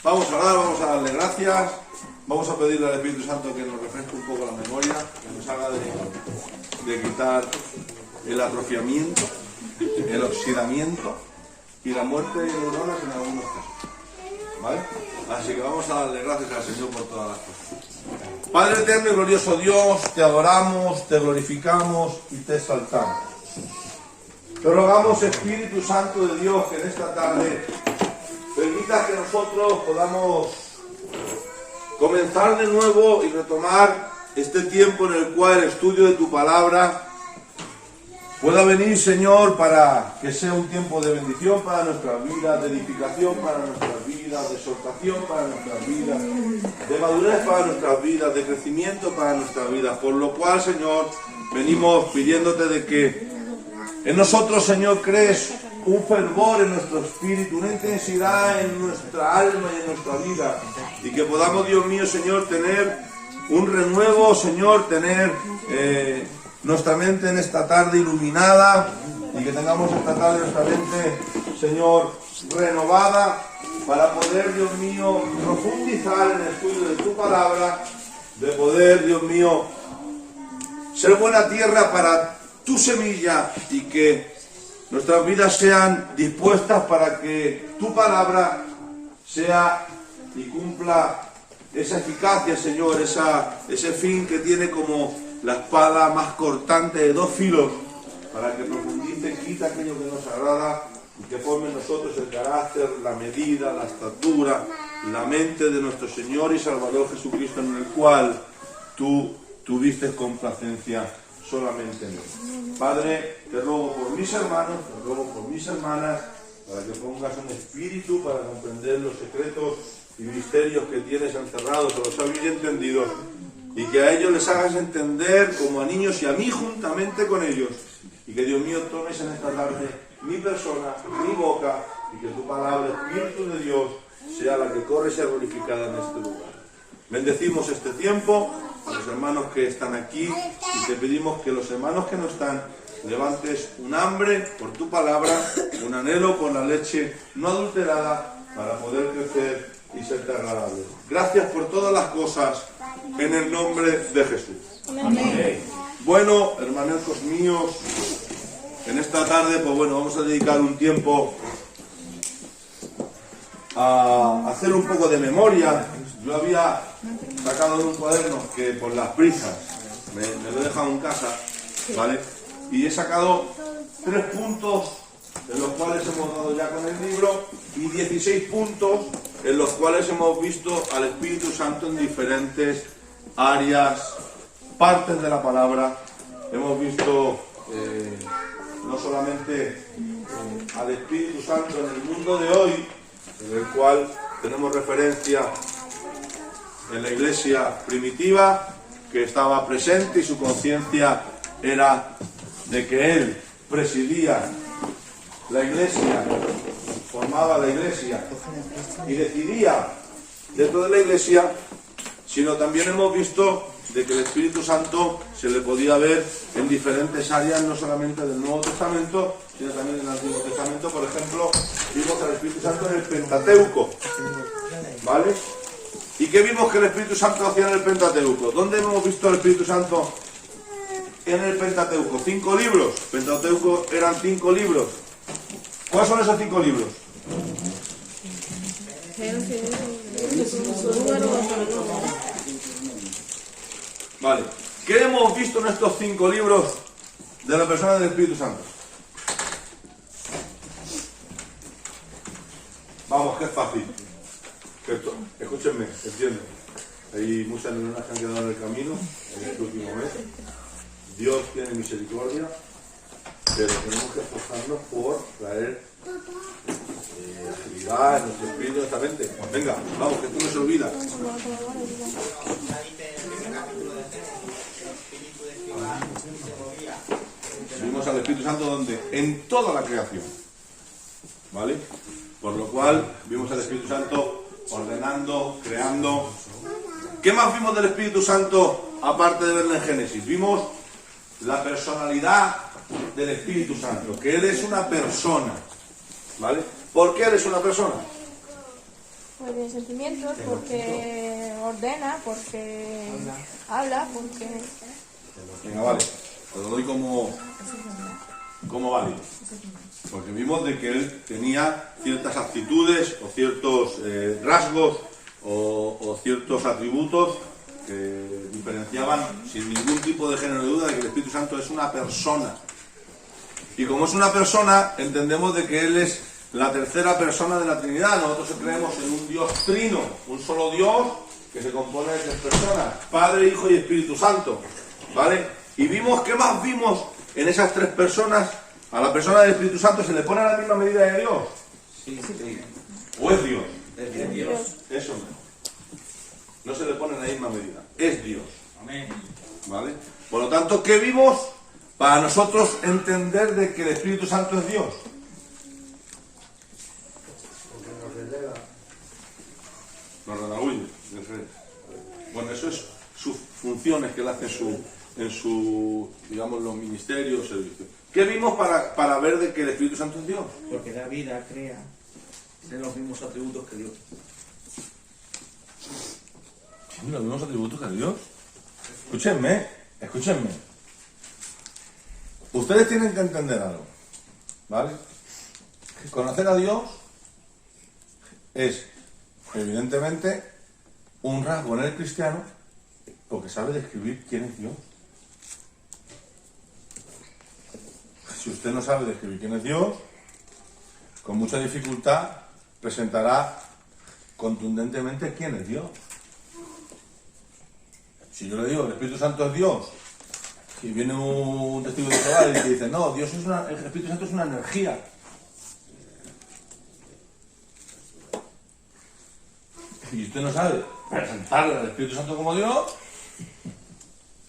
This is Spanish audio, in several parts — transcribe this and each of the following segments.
Vamos a orar, vamos a darle gracias, vamos a pedirle al Espíritu Santo que nos refresque un poco la memoria, que nos haga de quitar el atrofiamiento, el oxidamiento y la muerte de neuronas en algunos casos. ¿Vale? Así que vamos a darle gracias al Señor por todas las cosas. Padre eterno y glorioso Dios, te adoramos, te glorificamos y te exaltamos. Te rogamos, Espíritu Santo de Dios, que en esta tarde permita que nosotros podamos comenzar de nuevo y retomar este tiempo en el cual el estudio de tu palabra pueda venir, Señor, para que sea un tiempo de bendición para nuestras vidas, de edificación para nuestras vidas, de exhortación para nuestras vidas, de madurez para nuestras vidas, de crecimiento para nuestras vidas. Por lo cual, Señor, venimos pidiéndote de que en nosotros, Señor, crees un fervor en nuestro espíritu, una intensidad en nuestra alma y en nuestra vida, y que podamos, Dios mío, Señor, tener un renuevo, Señor, tener nuestra mente en esta tarde iluminada, y que tengamos esta tarde nuestra mente, Señor, renovada, para poder, Dios mío, profundizar en el estudio de tu palabra, de poder, Dios mío, ser buena tierra para tu semilla, y que nuestras vidas sean dispuestas para que tu palabra sea y cumpla esa eficacia, Señor, ese fin que tiene como la espada más cortante de dos filos, para que profundice, quita aquello que nos agrada y que forme en nosotros el carácter, la medida, la estatura, la mente de nuestro Señor y Salvador Jesucristo, en el cual tú tuviste complacencia solamente en él. Padre, te ruego por mis hermanos, te ruego por mis hermanas, para que pongas un espíritu para comprender los secretos y misterios que tienes encerrados o los habéis entendido, y que a ellos les hagas entender como a niños y a mí juntamente con ellos, y que, Dios mío, tomes en esta tarde mi persona, mi boca, y que tu palabra, Espíritu de Dios, sea la que corre y sea glorificada en este lugar. Bendecimos este tiempo a los hermanos que están aquí, y te pedimos que los hermanos que no están levantes un hambre por tu palabra, un anhelo por la leche no adulterada, para poder crecer y serte agradable. Gracias por todas las cosas, en el nombre de Jesús. Amén. Bueno, hermanos míos, en esta tarde, pues bueno, vamos a dedicar un tiempo a hacer un poco de memoria. Yo había sacado de un cuaderno que por las prisas me lo he dejado en casa, ¿vale? Y he sacado 3 puntos en los cuales hemos dado ya con el libro, y 16 puntos en los cuales hemos visto al Espíritu Santo en diferentes áreas, partes de la palabra. Hemos visto no solamente al Espíritu Santo en el mundo de hoy, en el cual tenemos referencia en la iglesia primitiva, que estaba presente y su conciencia era de que él presidía la iglesia, formaba la iglesia y decidía dentro de la iglesia, sino también hemos visto de que el Espíritu Santo se le podía ver en diferentes áreas, no solamente del Nuevo Testamento, sino también del Antiguo Testamento. Por ejemplo, vimos al Espíritu Santo en el Pentateuco, ¿vale? ¿Y qué vimos que el Espíritu Santo hacía en el Pentateuco? ¿Dónde hemos visto al Espíritu Santo en el Pentateuco? 5 libros. Pentateuco eran 5 libros. ¿Cuáles son esos 5 libros? Vale. ¿Qué hemos visto en estos 5 libros de la persona del Espíritu Santo? Vamos, que es fácil. Escúchenme, entienden. Hay muchas neuronas que han quedado en el camino en este último mes. Dios tiene misericordia, pero tenemos que esforzarnos por traer agilidad en nuestro espíritu, en nuestra mente. Venga, vamos, que esto no se olvida. Vimos al Espíritu Santo donde en toda la creación, ¿vale? Por lo cual vimos al Espíritu Santo ordenando, creando. ¿Qué más vimos del Espíritu Santo aparte de verlo en Génesis? Vimos la personalidad del Espíritu Santo, que Él es una persona, ¿vale? ¿Por qué Él es una persona? Pues tiene sentimientos, porque ordena, porque habla, porque... Venga, vale. Te lo doy como válido. Porque vimos de que él tenía ciertas actitudes o ciertos rasgos o ciertos atributos que diferenciaban sin ningún tipo de género de duda de que el Espíritu Santo es una persona. Y como es una persona, entendemos de que él es la tercera persona de la Trinidad. Nosotros creemos en un Dios trino, un solo Dios que se compone de tres personas, Padre, Hijo y Espíritu Santo, ¿vale? Y vimos, ¿qué más vimos en esas tres personas? A la persona del Espíritu Santo se le pone a la misma medida de Dios. Sí, sí. ¿O es Dios? Es Dios. Eso no se le pone en la misma medida. Es Dios. Amén. ¿Vale? Por lo tanto, ¿qué vimos para nosotros entender de que el Espíritu Santo es Dios? Nos redarguye. Bueno, eso es sus funciones que él hace en su, digamos, los ministerios, servicios. ¿Qué vimos para ver de que el Espíritu Santo es Dios? Porque da vida, crea. Tiene los mismos atributos que Dios. ¿Tiene los mismos atributos que Dios? Escúchenme. Ustedes tienen que entender algo, ¿vale? Conocer a Dios es, evidentemente, un rasgo en el cristiano porque sabe describir quién es Dios. Si usted no sabe describir quién es Dios, con mucha dificultad presentará contundentemente quién es Dios. Si yo le digo el Espíritu Santo es Dios, y viene un testigo de Jehová y te dice, no, Dios es el Espíritu Santo es una energía. Y usted no sabe presentarle al Espíritu Santo como Dios,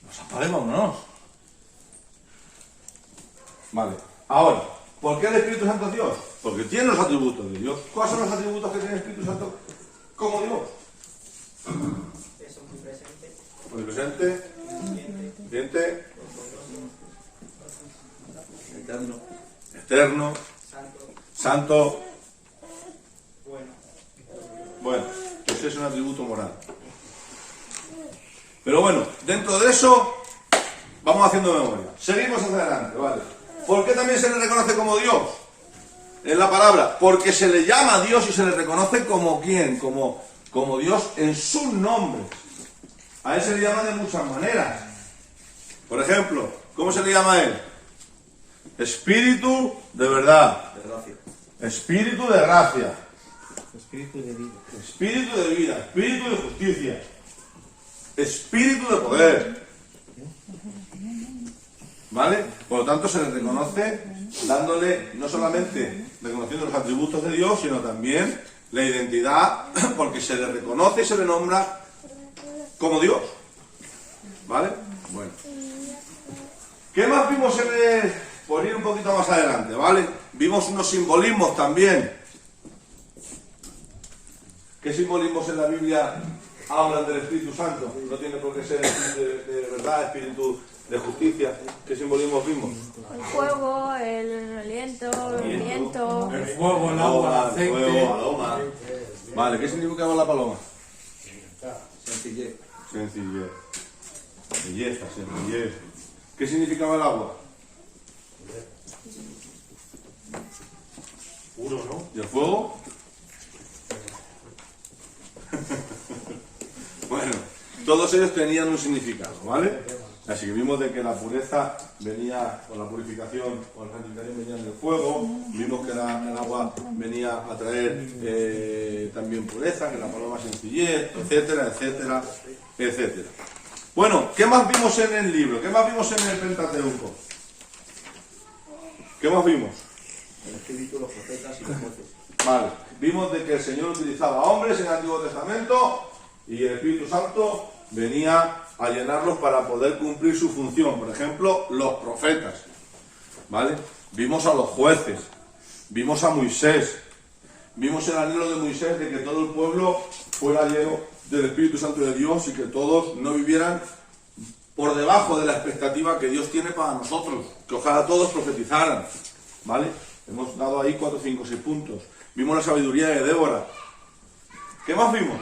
pues apague, vámonos. Vale, ahora, ¿por qué el Espíritu Santo es Dios? Porque tiene los atributos de Dios. ¿Cuáles son los atributos que tiene el Espíritu Santo como Dios? Omnipresente, viviente, eterno, santo. Bueno, ese es un atributo moral. Pero bueno, dentro de eso vamos haciendo memoria. Seguimos hacia adelante, ¿vale? ¿Por qué también se le reconoce como Dios? En la palabra, porque se le llama a Dios y se le reconoce como ¿quién? Como Dios en sus nombres. A él se le llama de muchas maneras. Por ejemplo, ¿cómo se le llama a él? Espíritu de verdad. De gracia. Espíritu de gracia. Espíritu de vida. Espíritu de vida. Espíritu de justicia. Espíritu de poder. ¿Vale? Por lo tanto se le reconoce dándole, no solamente reconociendo los atributos de Dios, sino también la identidad, porque se le reconoce y se le nombra como Dios. ¿Vale? Bueno. ¿Qué más vimos por ir un poquito más adelante? ¿Vale? Vimos unos simbolismos también. ¿Qué simbolismos en la Biblia hablan del Espíritu Santo? No tiene por qué ser espíritu de verdad, espíritu de justicia. ¿Qué simbolismos vimos? El fuego, el aliento, el viento. El fuego, el agua, el el fuego, aceite. paloma. Vale, ¿qué significaba la paloma? Sencillez. Sencillez. Belleza, sencillez. ¿Qué significaba el agua? Puro, ¿no? ¿Y el fuego? Bueno, todos ellos tenían un significado, ¿vale? Así que vimos de que la pureza venía, o la purificación, o la santificación venía del fuego, vimos que el agua venía a traer también pureza, que la paloma sencillez, etcétera, etcétera, etcétera. Bueno, ¿qué más vimos en el libro? ¿Qué más vimos en el Pentateuco? ¿Qué más vimos? El Espíritu, los profetas y los jueces. Vale, vimos de que el Señor utilizaba hombres en el Antiguo Testamento y el Espíritu Santo venía a llenarlos para poder cumplir su función. Por ejemplo, los profetas, ¿vale? Vimos a los jueces, vimos a Moisés, vimos el anhelo de Moisés de que todo el pueblo fuera lleno del Espíritu Santo de Dios y que todos no vivieran por debajo de la expectativa que Dios tiene para nosotros, que ojalá todos profetizaran, ¿vale? Hemos dado ahí 4, 5, 6 puntos. Vimos la sabiduría de Débora, ¿Qué más vimos?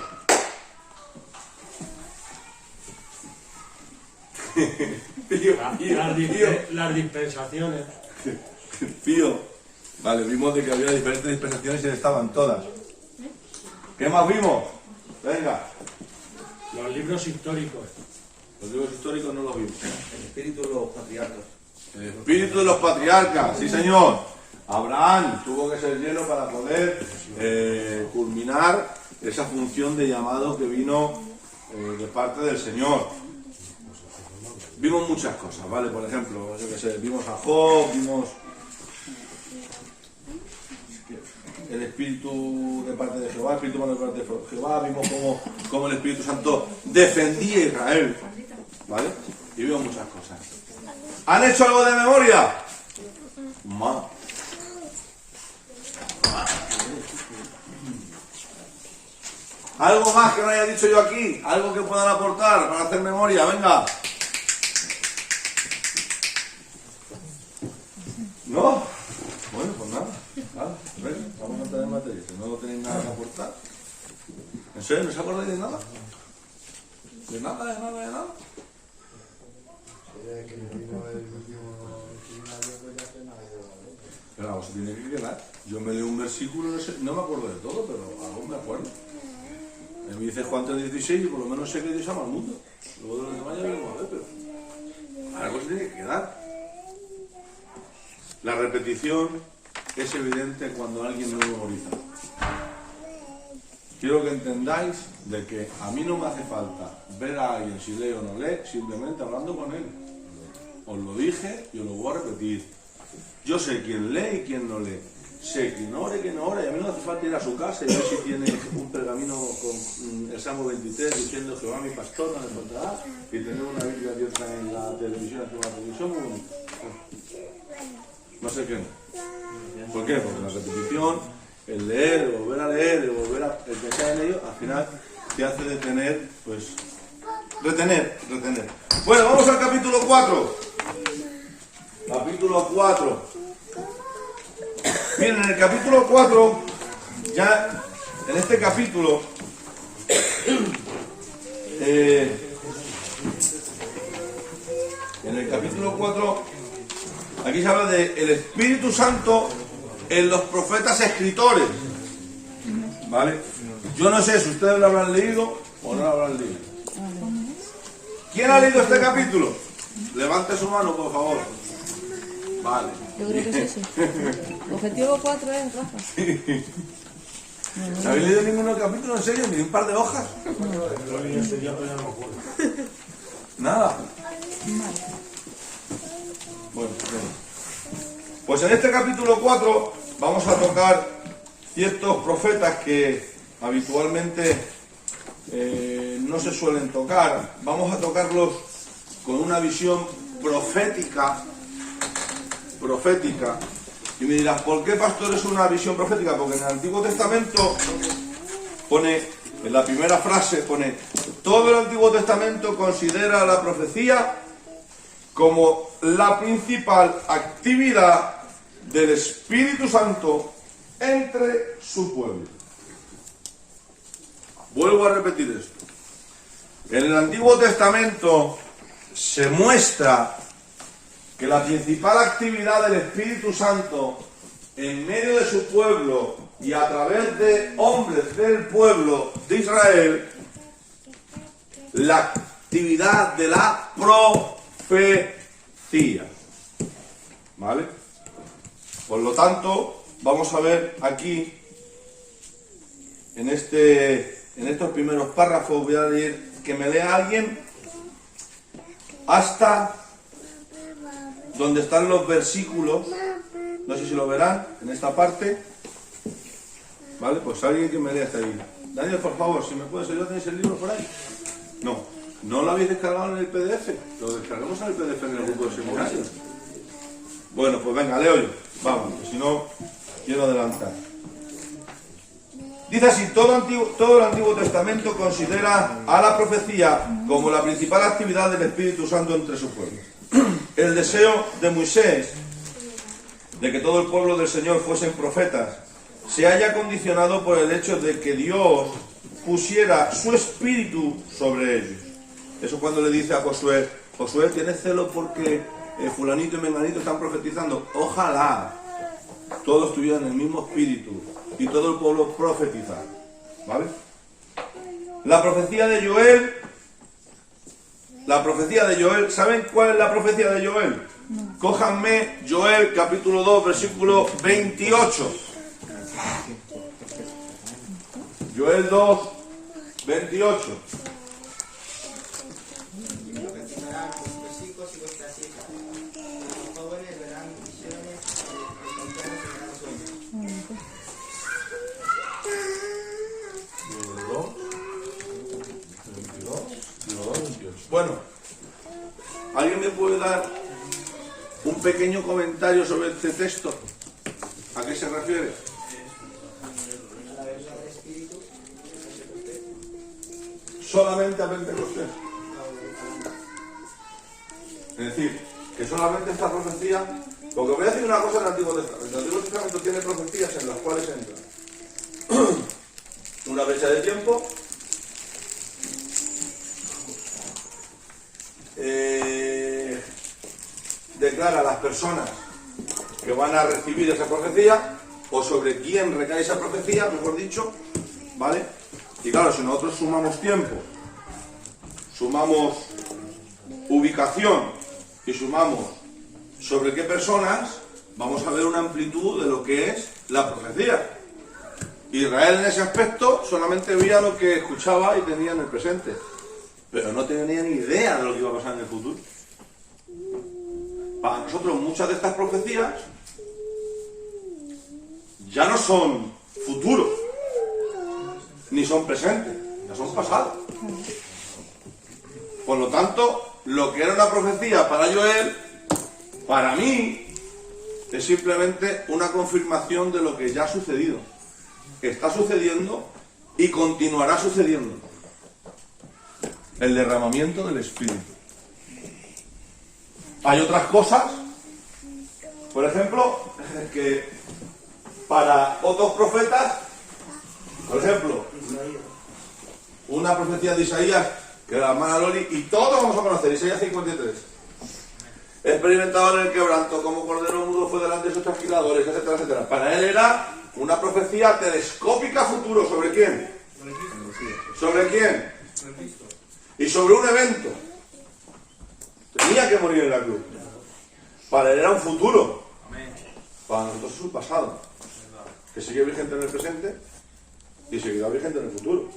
Las dispensaciones. Pío. Vale, vimos de que había diferentes dispensaciones y estaban todas. ¿Qué más vimos? Venga. Los libros históricos. Los libros históricos no los vimos. El espíritu de los patriarcas. El espíritu de los patriarcas, sí señor. Abraham tuvo que ser lleno para poder culminar esa función de llamado que vino de parte del Señor. Vimos muchas cosas, ¿vale? Por ejemplo, yo qué sé, vimos a Job, vimos el espíritu de parte de Jehová, el espíritu humano de parte de Jehová, vimos cómo el Espíritu Santo defendía a Israel, ¿vale? Y vimos muchas cosas. ¿Han hecho algo de memoria? Más. ¿Algo más que no haya dicho yo aquí? ¿Algo que puedan aportar para hacer memoria? Venga. ¿No? Bueno, pues nada. Venga, vamos a tener materia. Si no tenéis nada que aportar. ¿En serio? ¿No os acordáis de nada? ¿De nada, de nada, de nada? Pero vamos, se tiene que quedar. Yo me leo un versículo, no me acuerdo de todo, pero algo me acuerdo. Me dice Juan 3:16 y por lo menos sé que Dios ama al mundo. Luego de los demás ya veremos a ver, pero algo se tiene que quedar. La repetición es evidente cuando alguien no memoriza. Quiero que entendáis de que a mí no me hace falta ver a alguien si lee o no lee, simplemente hablando con él. Os lo dije y os lo voy a repetir. Yo sé quién lee y quién no lee. Sé quién ora y quién no ora. Y a mí no hace falta ir a su casa y ver si tiene un pergamino con el Salmo 23 diciendo Jehová mi pastor no me faltará, y tener una Biblia abierta en la televisión, hacer una televisión muy bonita. No sé qué no. ¿Por qué? Porque la repetición, el leer, el volver a leer, el volver a el que se haya leído, al final te hace detener, pues, retener. Bueno, vamos al capítulo 4. Capítulo 4. Miren, en el capítulo 4, ya en este capítulo, en el capítulo 4, aquí se habla de el Espíritu Santo en los profetas escritores. ¿Vale? Yo no sé si ustedes lo habrán leído o no lo habrán leído. ¿Quién ha leído este capítulo? Levante su mano, por favor. Vale. Yo creo que sí, sí. Objetivo 4 es, Rafa. ¿No habéis leído ninguno capítulo en serio? ¿Ni un par de hojas? Nada. Bueno, pues en este capítulo 4 vamos a tocar ciertos profetas que habitualmente no se suelen tocar. Vamos a tocarlos con una visión profética. Y me dirás, ¿por qué, pastor, es una visión profética? Porque en el Antiguo Testamento pone, en la primera frase pone, todo el Antiguo Testamento considera la profecía como la principal actividad del Espíritu Santo entre su pueblo. Vuelvo a repetir esto. En el Antiguo Testamento se muestra que la principal actividad del Espíritu Santo en medio de su pueblo y a través de hombres del pueblo de Israel, la actividad de la profecía. ¿Vale? Por lo tanto, vamos a ver aquí, en estos primeros párrafos, voy a leer, que me lea alguien hasta donde están los versículos, no sé si lo verán, en esta parte, ¿vale? Pues alguien que me lea hasta ahí. Daniel, por favor, si me puedes ayudar, ¿tenéis el libro por ahí? No lo habéis descargado en el PDF, lo descargamos en el PDF en el grupo de seminario. Bueno, pues venga, leo yo, vamos, que si no, quiero adelantar. Dice así, todo el Antiguo Testamento considera a la profecía como la principal actividad del Espíritu Santo entre su pueblo. El deseo de Moisés de que todo el pueblo del Señor fuesen profetas se halla condicionado por el hecho de que Dios pusiera su espíritu sobre ellos. Eso cuando le dice a Josué, Josué, ¿tienes celo porque fulanito y menganito están profetizando? Ojalá todos tuvieran el mismo espíritu y todo el pueblo profetizara. ¿Vale? La profecía de Joel, ¿saben cuál es la profecía de Joel? Cójanme Joel capítulo 2 versículo 28. Joel 2, 28. Y profetizarán vuestros hijos y vuestras hijas. Los jóvenes verán visiones, los ancianos verán sueños. 28. Bueno, ¿alguien me puede dar un pequeño comentario sobre este texto? ¿A qué se refiere? A la venida del Espíritu, Solamente a Pentecostés. Es decir, que solamente esta profecía, porque voy a decir una cosa en el Antiguo Testamento. El Antiguo Testamento tiene profecías en las cuales entra una brecha de tiempo, declara a las personas que van a recibir esa profecía, o sobre quién recae esa profecía, mejor dicho, ¿vale? Y claro, si nosotros sumamos tiempo, sumamos ubicación y sumamos sobre qué personas, vamos a ver una amplitud de lo que es la profecía. Israel en ese aspecto solamente veía lo que escuchaba y tenía en el presente, pero no tenía ni idea de lo que iba a pasar en el futuro. Para nosotros muchas de estas profecías ya no son futuros, ni son presentes, ya son pasados. Por lo tanto, lo que era una profecía para Joel, para mí, es simplemente una confirmación de lo que ya ha sucedido, está sucediendo y continuará sucediendo. El derramamiento del Espíritu. Hay otras cosas, por ejemplo, que para otros profetas, por ejemplo, una profecía de Isaías, que la hermana Loli, y todos vamos a conocer, Isaías 53. Experimentado en el quebranto, como cordero mudo fue delante de sus trasquiladores, etcétera, etcétera. Para él era una profecía telescópica futuro. ¿Sobre quién? ¿Sobre quién? Y sobre un evento. Tenía que morir en la cruz. Para él era un futuro. Para nosotros es un pasado. Que sigue vigente en el presente y seguirá vigente en el futuro.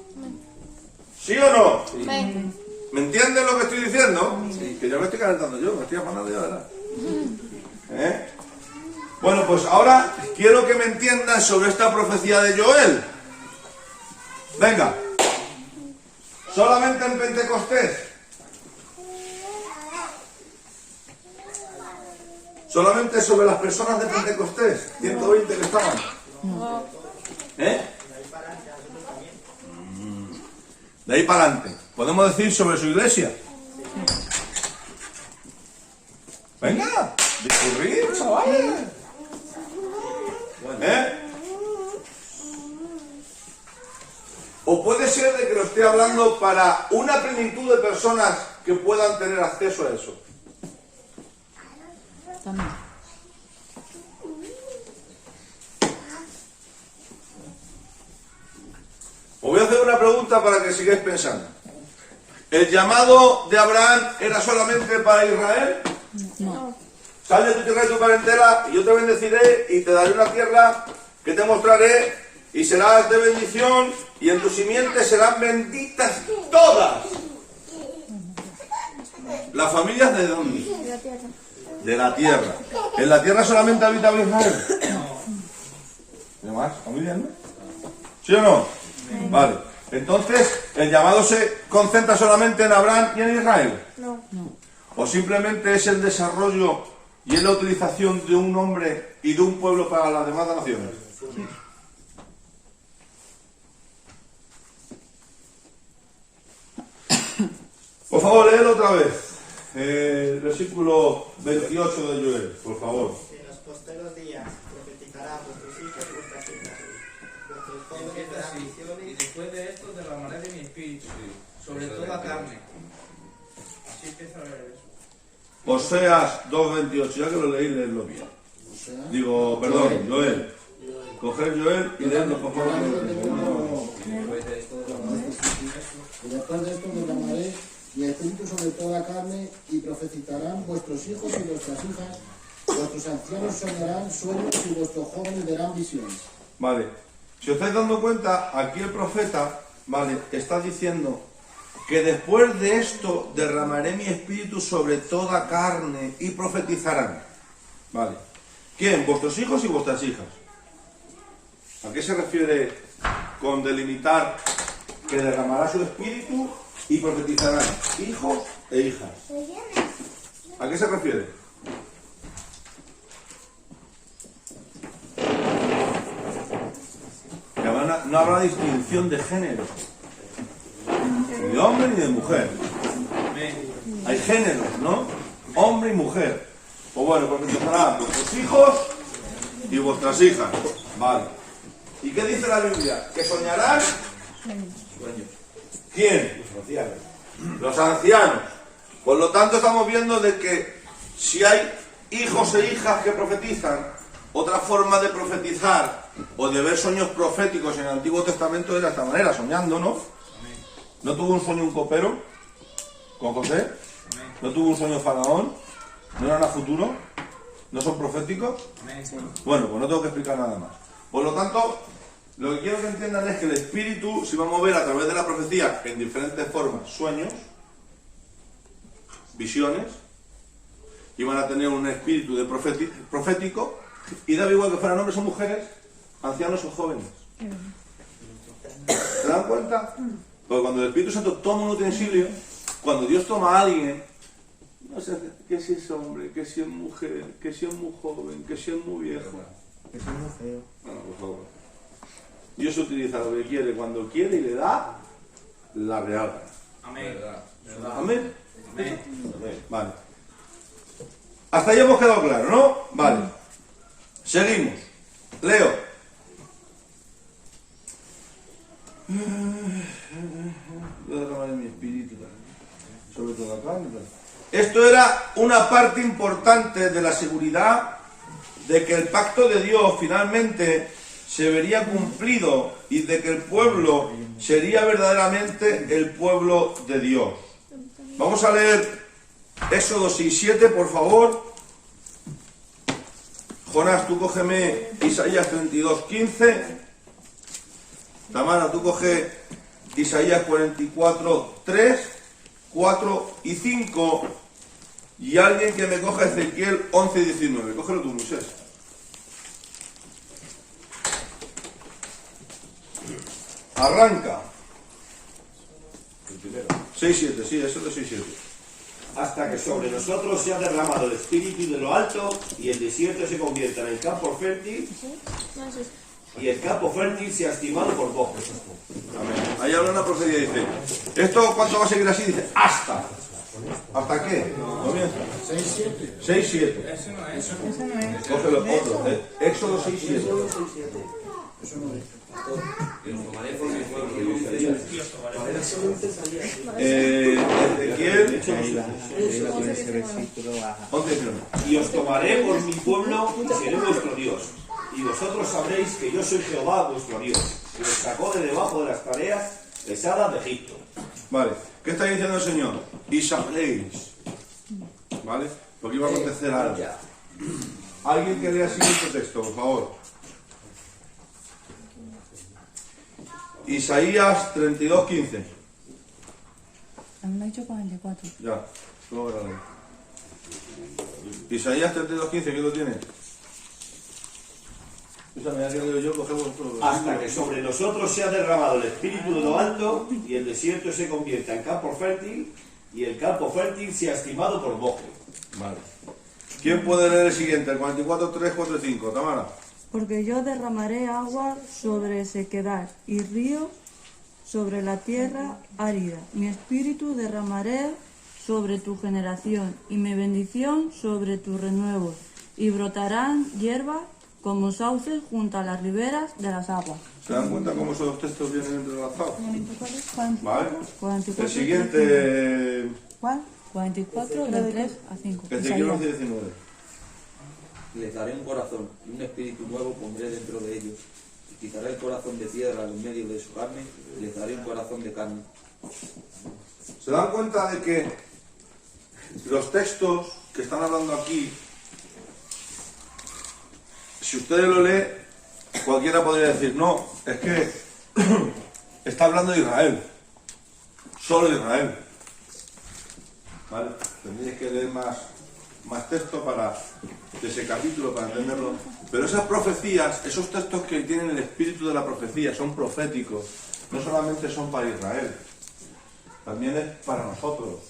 ¿Sí o no? Amén. ¿Me entienden lo que estoy diciendo? Sí. Que ya me estoy calentando yo, me estoy afanando ya, ¿verdad? Bueno, pues ahora quiero que me entiendan sobre esta profecía de Joel. Venga. Solamente en Pentecostés. Solamente sobre las personas de Pentecostés. 120 que estaban. De ahí para adelante. ¿Podemos decir sobre su iglesia? Venga, discurrir, chavales. O puede ser de que lo esté hablando para una plenitud de personas que puedan tener acceso a eso. También. Os voy a hacer una pregunta para que sigáis pensando. ¿El llamado de Abraham era solamente para Israel? No. Sal de tu tierra y tu parentela, y yo te bendeciré y te daré una tierra que te mostraré, y serás de bendición, y en tu simiente serán benditas todas. ¿Las familias de dónde? De la tierra. De la tierra. ¿En la tierra solamente habitaba Israel? ¿Qué más? ¿Familias no? ¿Sí o no? Vale. Entonces, ¿el llamado se concentra solamente en Abraham y en Israel? No. ¿O simplemente es el desarrollo y es la utilización de un hombre y de un pueblo para las demás naciones? Por favor, léelo otra vez. El versículo 28 de Joel, por favor. En los posteros días profetizarán vuestros hijos y vuestras hijas. Vuestros jóvenes verán visiones. después de esto derramaré de mi espíritu sobre toda carne. Así empieza a leer eso. Oseas 2:28, ya que lo leí, leedlo bien. Digo, perdón, Joel. Coger Joel y leerlo, por favor. Y después de esto derramaré mi espíritu sobre toda la carne y profetizarán vuestros hijos y vuestras hijas, vuestros ancianos soñarán sueños y vuestros jóvenes verán visiones. Vale. Si os estáis dando cuenta, aquí el profeta, vale, está diciendo que después de esto derramaré mi espíritu sobre toda carne y profetizarán. Vale. ¿Quién? Vuestros hijos y vuestras hijas. ¿A qué se refiere con delimitar que derramará su espíritu y profetizarán? Hijos e hijas. ¿A qué se refiere? Que no habrá distinción de género. Ni de hombre ni de mujer. Hay géneros, ¿no? Hombre y mujer. Pues bueno, profetizarán vuestros hijos y vuestras hijas. Vale. ¿Y qué dice la Biblia? Que soñarán. ¿Quién? Los ancianos. Los ancianos. Por lo tanto, estamos viendo de que si hay hijos e hijas que profetizan, otra forma de profetizar o de ver sueños proféticos en el Antiguo Testamento era de esta manera, soñando, ¿no? ¿No tuvo un sueño un copero con José? ¿No tuvo un sueño Faraón? ¿No eran a futuro? ¿No son proféticos? Bueno, pues no tengo que explicar nada más. Por lo tanto, lo que quiero que entiendan es que el espíritu se va a mover a través de la profecía en diferentes formas, sueños, visiones, y van a tener un espíritu de profético, y da igual que fueran hombres o mujeres, ancianos o jóvenes. ¿Se dan cuenta? Porque cuando el Espíritu Santo toma un utensilio, cuando Dios toma a alguien, no sé que si es hombre, que si es mujer, que si es muy joven, que si es muy viejo. Eso es muy feo. Bueno, por favor. Dios utiliza lo que quiere cuando quiere y le da la real gana. Amén. Amén. Amén. Vale. Hasta ahí hemos quedado claro, ¿no? Vale. Seguimos. Leo. Yo derramaré mi espíritu sobre toda carne. Esto era una parte importante de la seguridad de que el pacto de Dios finalmente se vería cumplido y de que el pueblo sería verdaderamente el pueblo de Dios. Vamos a leer Éxodo 6:7, por favor. Jonás, tú cógeme Isaías 32:15. Tamara, tú coge Isaías 44:3, 4 y 5. Y alguien que me coja Ezequiel 11:19. Cógelo tú, Moisés. Arranca. 6:7, sí, eso es de 6:7. Hasta que sobre nosotros se ha derramado el espíritu de lo alto y el desierto se convierta en el campo fértil y el campo fértil sea estimado por bosques. Amén. Ahí habla una profecía y dice, ¿esto cuánto va a seguir así? Dice, hasta. ¿Hasta qué? Comienza. 6:7. 6:7. Eso no es. Eso no es. Coge los otros. Éxodo 6:7. Eso no es. Ezequiel 11:19. Y os tomaré por mi pueblo y seré vuestro Dios. Y vosotros sabréis que yo soy Jehová vuestro Dios, que os sacó de debajo de las tareas pesadas de Egipto. Vale. ¿Qué está diciendo el Señor? Y sabréis. ¿Vale? Porque iba a acontecer algo. Alguien que lea el siguiente texto, por favor. Isaías 32:15. Han hecho 44. Ya, luego la leo. Isaías 32:15, ¿quién lo tiene? Esa medida que leo yo, cogemos todo. Hasta que sobre nosotros se ha derramado el espíritu de lo alto y el desierto se convierta en campo fértil y el campo fértil sea estimado por bosque. Vale. ¿Quién puede leer el siguiente? El 44:3, 4 y 5. Tamara. Porque yo derramaré agua sobre sequedad y río sobre la tierra árida. Mi espíritu derramaré sobre tu generación y mi bendición sobre tus renuevos. Y brotarán hierba como sauces junto a las riberas de las aguas. ¿Se dan cuenta cómo esos textos vienen entrelazados? ¿Vale? 44, El siguiente, ¿Cuál? 44 del 3 a 5. Ezequiel 11:19. Les daré un corazón y un espíritu nuevo pondré dentro de ellos. Y quitaré el corazón de piedra en medio de su carne y les daré un corazón de carne. ¿Se dan cuenta de que los textos que están hablando aquí, si ustedes lo leen, cualquiera podría decir, no, es que está hablando de Israel, solo de Israel? ¿Vale? Tendríais que leer más texto de ese capítulo para entenderlo. Pero esas profecías, esos textos que tienen el espíritu de la profecía, son proféticos, no solamente son para Israel, también es para nosotros.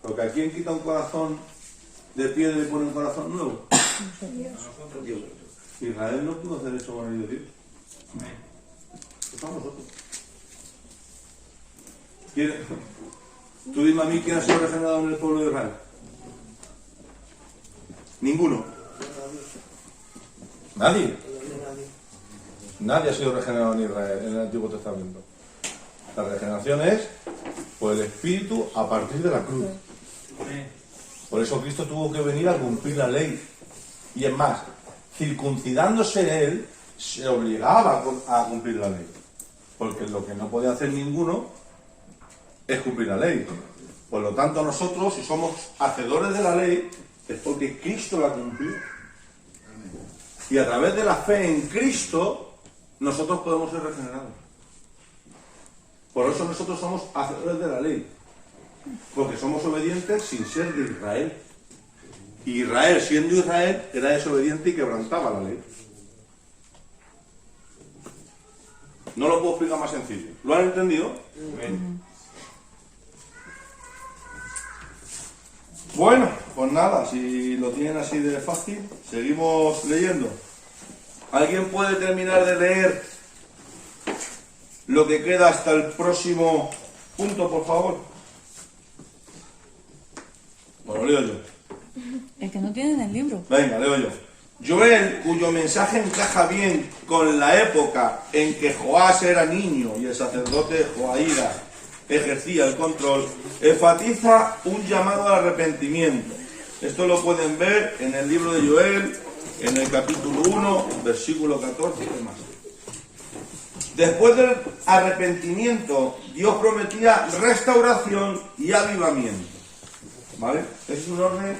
Porque ¿a quién quita un corazón de piedra y pone un corazón nuevo? Dios. Israel no pudo hacer eso con el de Dios. Eso somos nosotros. Tú dime a mí quién ha sido regenerado en el pueblo de Israel. Ninguno. Nadie. Nadie ha sido regenerado en Israel en el Antiguo Testamento. La regeneración es por el Espíritu a partir de la cruz. Por eso Cristo tuvo que venir a cumplir la ley. Y es más, circuncidándose él, se obligaba a cumplir la ley. Porque lo que no podía hacer ninguno es cumplir la ley. Por lo tanto, nosotros, si somos hacedores de la ley, es porque Cristo la cumplió. Y a través de la fe en Cristo, nosotros podemos ser regenerados. Por eso nosotros somos hacedores de la ley. Porque somos obedientes sin ser de Israel. Y Israel, siendo Israel, era desobediente y quebrantaba la ley. No lo puedo explicar más sencillo. ¿Lo han entendido? Bueno, pues nada, si lo tienen así de fácil, seguimos leyendo. ¿Alguien puede terminar de leer lo que queda hasta el próximo punto, por favor? Bueno, leo yo. Es que no tienen el libro. Venga, leo yo. Joel, cuyo mensaje encaja bien con la época en que Joás era niño y el sacerdote Joaída ejercía el control, enfatiza un llamado al arrepentimiento. Esto lo pueden ver en el libro de Joel, en el capítulo 1, versículo 14 y demás. Después del arrepentimiento, Dios prometía restauración y avivamiento. ¿Vale? Es un orden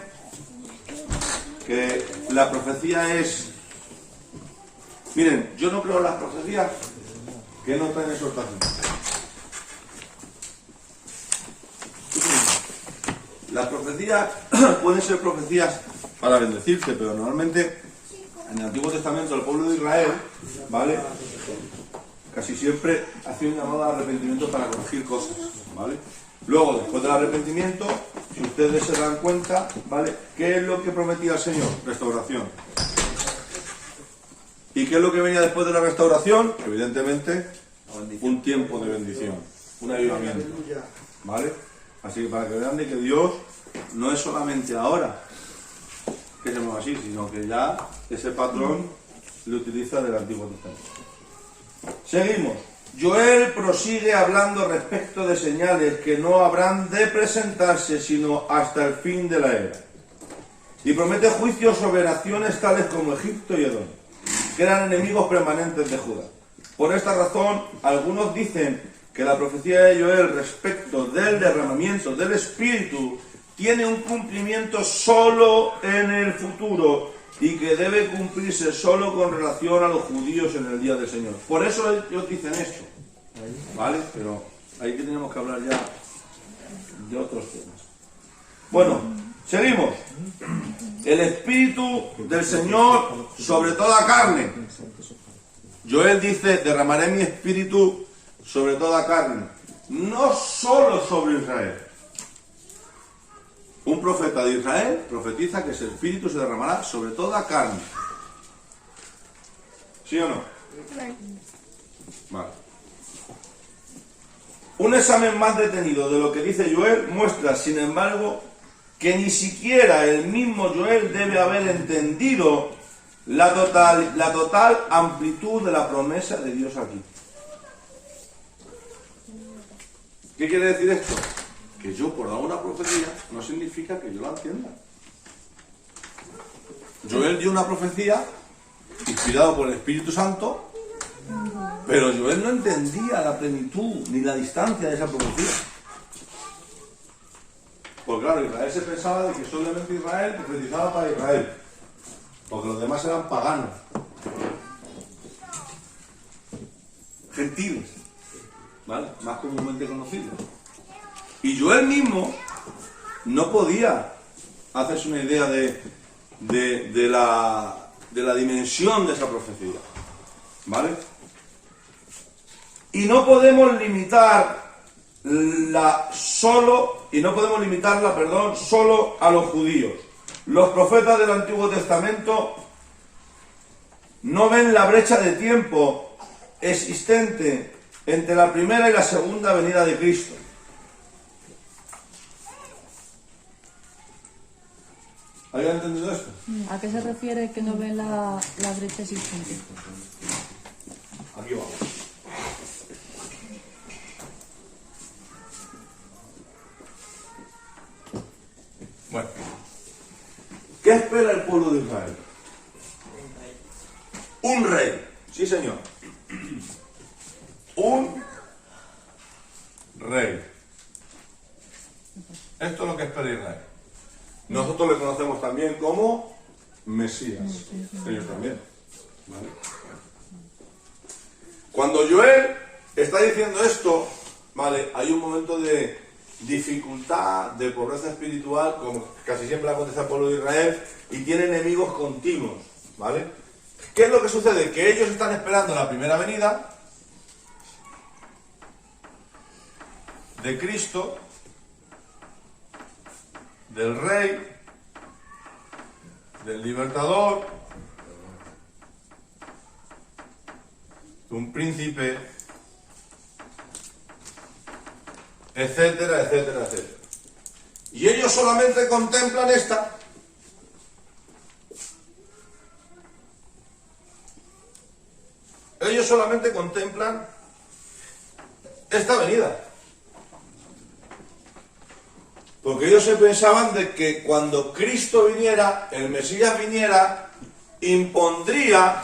que la profecía es... Miren, yo no creo en las profecías que no traen exhortación. Las profecías pueden ser profecías para bendecirte, pero normalmente en el Antiguo Testamento el pueblo de Israel, ¿vale?, casi siempre hacía un llamado al arrepentimiento para corregir cosas, ¿vale? Luego, después del arrepentimiento, si ustedes se dan cuenta, ¿vale?, ¿qué es lo que prometía el Señor? Restauración. ¿Y qué es lo que venía después de la restauración? Evidentemente, un tiempo de bendición, un avivamiento, ¿vale? Así que para que vean de que Dios no es solamente ahora que se mueve así, sino que ya ese patrón lo utiliza del Antiguo Testamento. Seguimos. Joel prosigue hablando respecto de señales que no habrán de presentarse sino hasta el fin de la era. Y promete juicios sobre naciones tales como Egipto y Edom, que eran enemigos permanentes de Judá. Por esta razón, algunos dicen que la profecía de Joel respecto del derramamiento del Espíritu tiene un cumplimiento solo en el futuro y que debe cumplirse solo con relación a los judíos en el día del Señor. Por eso ellos dicen esto, ¿vale? Pero ahí que tenemos que hablar ya de otros temas. Bueno, seguimos. El Espíritu del Señor sobre toda carne. Joel dice, derramaré mi Espíritu sobre toda carne, no solo sobre Israel. Un profeta de Israel profetiza que ese Espíritu se derramará sobre toda carne. ¿Sí o no? Vale. Un examen más detenido de lo que dice Joel muestra, sin embargo, que ni siquiera el mismo Joel debe haber entendido la total amplitud de la promesa de Dios aquí. ¿Qué quiere decir esto? Que yo por dar una profecía no significa que yo la entienda. Joel dio una profecía inspirado por el Espíritu Santo, pero Joel no entendía la plenitud ni la distancia de esa profecía. Porque claro, Israel se pensaba de que solamente Israel profetizaba para Israel, porque los demás eran paganos, gentiles, ¿vale? Más comúnmente conocidos. Y Joel mismo no podía hacerse una idea de la dimensión de esa profecía, ¿vale? Y no podemos limitarla solo a los judíos. Los profetas del Antiguo Testamento no ven la brecha de tiempo existente entre la primera y la segunda venida de Cristo. ¿Habían entendido esto? ¿A qué se refiere que no ven la brecha existente? Aquí vamos. Bueno, ¿qué espera el pueblo de Israel? Un rey, sí señor. Un rey. Esto es lo que espera Israel. Nosotros le conocemos también como Mesías. Ellos también. ¿Vale? Cuando Joel está diciendo esto, ¿vale? Hay un momento de dificultad, de pobreza espiritual, como casi siempre acontece al pueblo de Israel, y tiene enemigos continuos, ¿vale? ¿Qué es lo que sucede? Que ellos están esperando la primera venida de Cristo, del Rey, del Libertador, de un príncipe, etcétera, etcétera, etcétera. Y ellos solamente contemplan esta. Ellos solamente contemplan esta venida. Porque ellos se pensaban de que cuando Cristo viniera, el Mesías viniera, impondría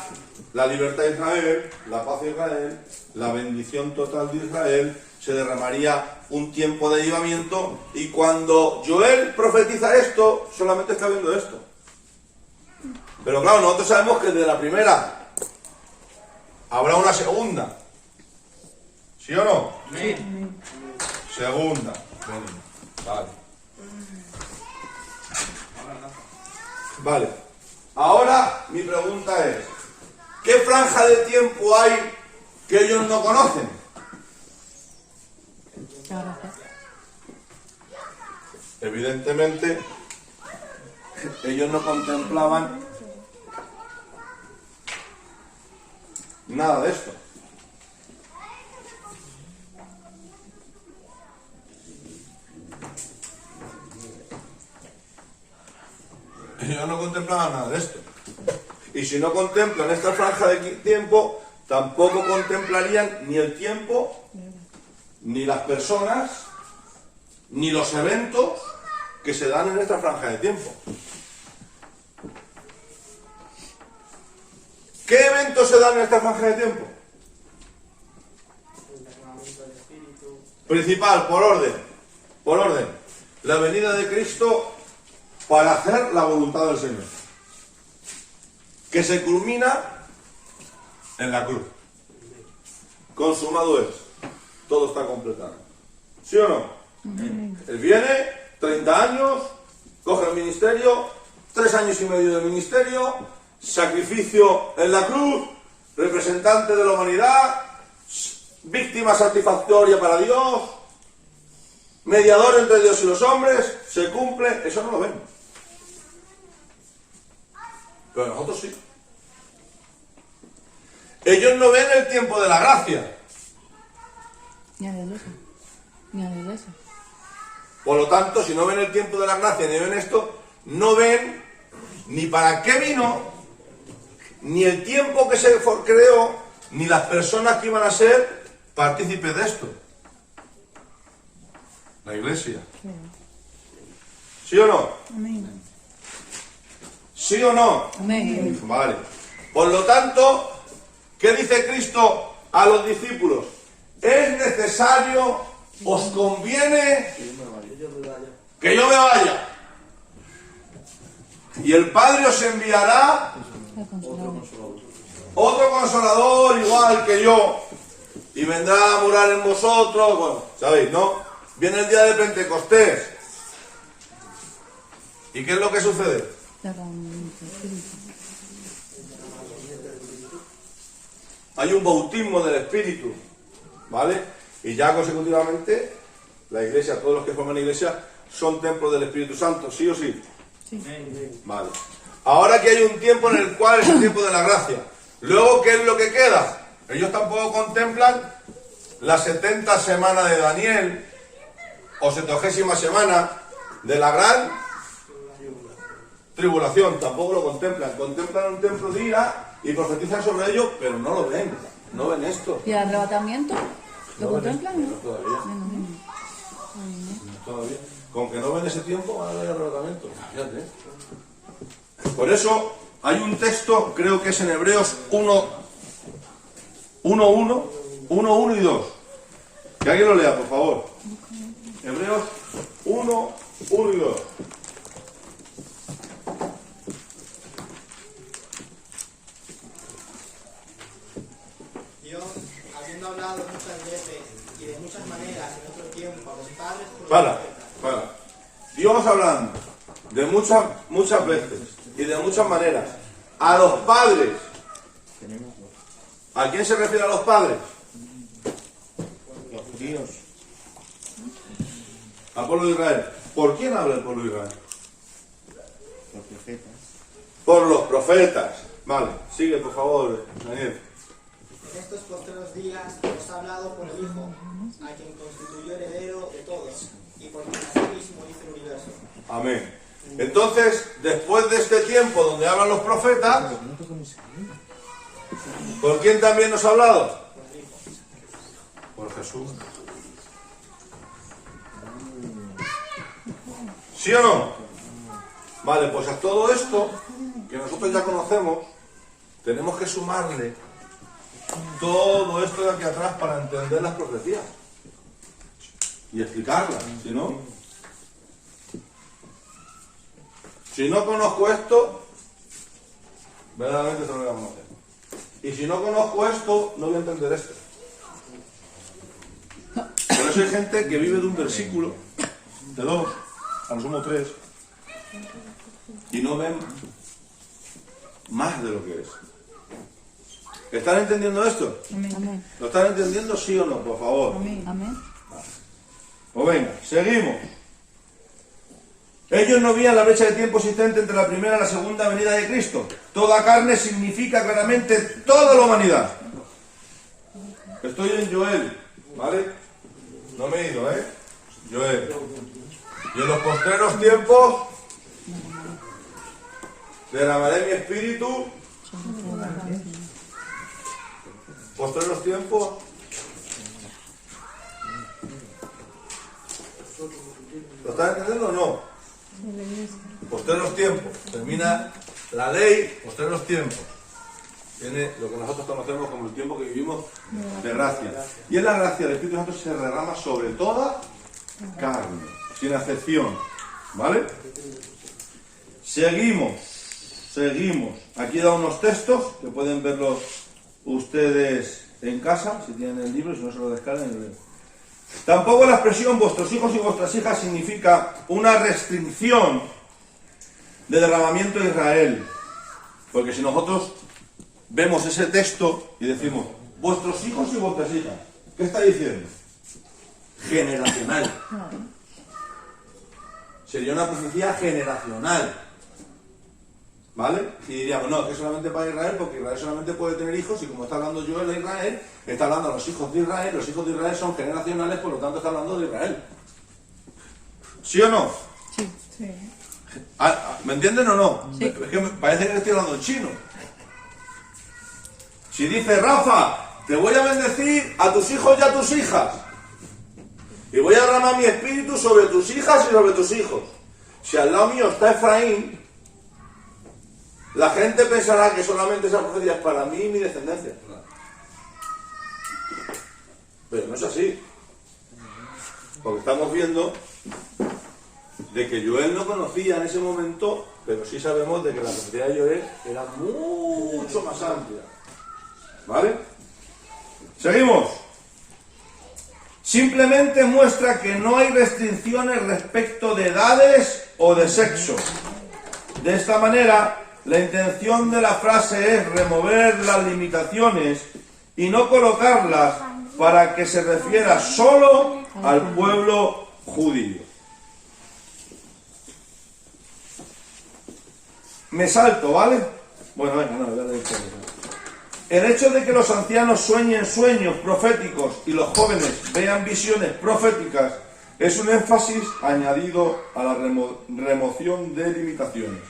la libertad de Israel, la paz de Israel, la bendición total de Israel, se derramaría un tiempo de avivamiento, y cuando Joel profetiza esto, solamente está viendo esto. Pero claro, nosotros sabemos que de la primera habrá una segunda. ¿Sí o no? Sí. Segunda. Vale. Vale. Ahora mi pregunta es, ¿qué franja de tiempo hay que ellos no conocen? Evidentemente, ellos no contemplaban nada de esto. Ellos no contemplaban nada de esto. Y si no contemplan esta franja de tiempo, tampoco contemplarían ni el tiempo, ni las personas, ni los eventos que se dan en esta franja de tiempo. ¿Qué eventos se dan en esta franja de tiempo? El derramamiento del Espíritu. Principal, por orden, la venida de Cristo para hacer la voluntad del Señor, que se culmina en la cruz. Consumado es, todo está completado. ¿Sí o no? Él viene, 30 años, coge el ministerio, 3 años y medio de ministerio, sacrificio en la cruz, representante de la humanidad, víctima satisfactoria para Dios, mediador entre Dios y los hombres, se cumple. Eso no lo vemos. Pero nosotros sí. Ellos no ven el tiempo de la gracia. Ni a la iglesia. Ni a la iglesia. Por lo tanto, si no ven el tiempo de la gracia ni ven esto, no ven ni para qué vino ni el tiempo que se creó, ni las personas que iban a ser partícipes de esto. La iglesia. ¿Sí o no? Amén. ¿Sí o no? Amén. Vale. Por lo tanto, ¿qué dice Cristo a los discípulos? Es necesario, os conviene que yo me vaya. Y el Padre os enviará otro consolador igual que yo. Y vendrá a morar en vosotros. Bueno, ¿sabéis, no? Viene el día de Pentecostés. ¿Y qué es lo que sucede? Hay un bautismo del Espíritu, ¿vale? Y ya consecutivamente la iglesia, todos los que forman la iglesia, son templos del Espíritu Santo, ¿sí o sí? Sí. Vale. Ahora que hay un tiempo en el cual es el tiempo de la gracia. Luego, ¿qué es lo que queda? Ellos tampoco contemplan la 70 semana de Daniel o 70ª semana de la gran tribulación. Tampoco lo contemplan. Contemplan un templo de ira y profetizan sobre ello, pero no lo ven. No ven esto. ¿Y el arrebatamiento? ¿Lo contemplan? No, todavía. Todavía. Con que no ven ese tiempo van a ver el arrebatamiento. Fíjate. Por eso hay un texto, creo que es en Hebreos 1:1 y 2. Que alguien lo lea, por favor. Hebreos 1:1 y 2. Dios, habiendo hablado muchas veces y de muchas maneras en otro tiempo a los padres por los Para. profetas. Dios hablando de muchas veces y de muchas maneras a los padres. ¿A quién se refiere a los padres? Los judíos. Al pueblo de Israel. ¿Por quién habla el pueblo de Israel? Los profetas. Por los profetas. Vale, sigue por favor, Daniel. En estos postreros días os ha hablado por el Hijo, a quien constituyó heredero de todos, y por quien asimismo hizo el universo. Amén. Entonces, después de este tiempo donde hablan los profetas, ¿por quién también nos ha hablado? Por Jesús. ¿Sí o no? Vale, pues a todo esto que nosotros ya conocemos, tenemos que sumarle todo esto de aquí atrás para entender las profecías y explicarlas. Si no conozco esto, verdaderamente no lo voy a conocer. Y si no conozco esto, no voy a entender esto. Por eso hay gente que vive de un versículo, de 2, a lo sumo 3, y no ven más de lo que es. ¿Están entendiendo esto? Amén. ¿Lo están entendiendo, sí o no, por favor? Amén. Pues venga, seguimos. Ellos no veían la brecha de tiempo existente entre la primera y la segunda venida de Cristo. Toda carne significa claramente toda la humanidad. Estoy en Joel, ¿vale? No me he ido, ¿eh? Joel. Y en los postreros tiempos derramaré mi espíritu. Postreros tiempos. ¿Lo están entendiendo o no? Postreros tiempos. Termina la ley, postreros tiempos. Tiene lo que nosotros conocemos como el tiempo que vivimos de gracia. Y en la gracia el Espíritu Santo se derrama sobre toda carne, sin excepción. ¿Vale? Seguimos. Aquí he dado unos textos que pueden verlos ustedes en casa, si tienen el libro, si no se lo descargan y lo leen. Tampoco la expresión vuestros hijos y vuestras hijas significa una restricción de derramamiento de Israel. Porque si nosotros vemos ese texto y decimos vuestros hijos y vuestras hijas, ¿qué está diciendo? Generacional. Sería una profecía generacional. ¿Vale? Y diríamos, no, que solamente para Israel, porque Israel solamente puede tener hijos, y como está hablando Joel de Israel, está hablando a los hijos de Israel son generacionales, por lo tanto está hablando de Israel. ¿Sí o no? Sí. ¿Me entienden o no? Sí. Es que parece que estoy hablando en chino. Si dice, Rafa, te voy a bendecir a tus hijos y a tus hijas, y voy a derramar mi espíritu sobre tus hijas y sobre tus hijos. Si al lado mío está Efraín, la gente pensará que solamente esa profecía es para mí y mi descendencia. Pero no es así. Porque estamos viendo de que Joel no conocía en ese momento, pero sí sabemos de que la profecía de Joel era mucho más amplia. ¿Vale? Seguimos. Simplemente muestra que no hay restricciones respecto de edades o de sexo. De esta manera, la intención de la frase es remover las limitaciones y no colocarlas para que se refiera solo al pueblo judío. Me salto, ¿vale? Bueno, venga, no, voy a leer todo. El hecho de que los ancianos sueñen sueños proféticos y los jóvenes vean visiones proféticas es un énfasis añadido a la remoción de limitaciones.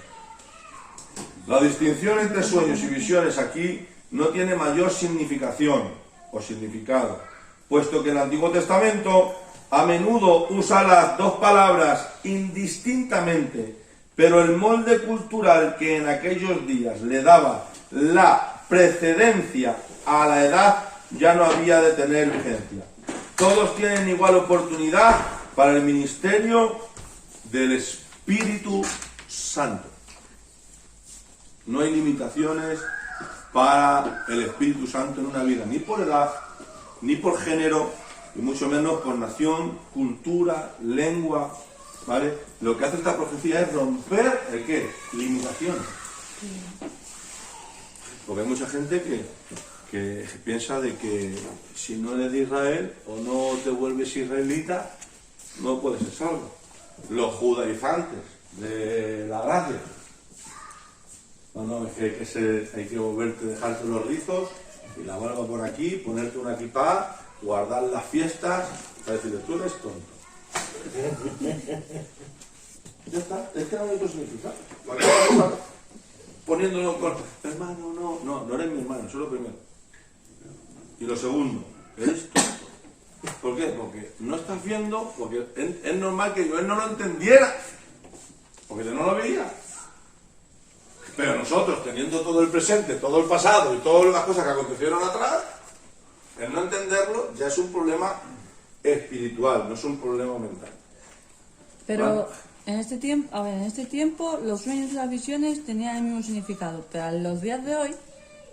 La distinción entre sueños y visiones aquí no tiene mayor significación o significado, puesto que el Antiguo Testamento a menudo usa las dos palabras indistintamente, pero el molde cultural que en aquellos días le daba la precedencia a la edad ya no había de tener vigencia. Todos tienen igual oportunidad para el ministerio del Espíritu Santo. No hay limitaciones para el Espíritu Santo en una vida, ni por edad, ni por género, y mucho menos por nación, cultura, lengua, ¿vale? Lo que hace esta profecía es romper, ¿el qué? Limitaciones. Porque hay mucha gente que piensa de que si no eres de Israel o no te vuelves israelita, no puedes ser salvo. Los judaizantes de la gracia. No, es que hay que volverte, dejarte los rizos y la barba por aquí, ponerte una kipá, guardar las fiestas, para decirle, tú eres tonto. Ya está, es que no hay otro significado. Poniéndolo con, hermano, no eres mi hermano, eso es lo primero. Y lo segundo, eres tonto. ¿Por qué? Porque no estás viendo, porque es normal que yo él no lo entendiera, porque yo no lo veía. Pero nosotros, teniendo todo el presente, todo el pasado y todas las cosas que acontecieron atrás, el no entenderlo ya es un problema espiritual, no es un problema mental. Pero ¿vale? en este tiempo los sueños y las visiones tenían el mismo significado, pero en los días de hoy,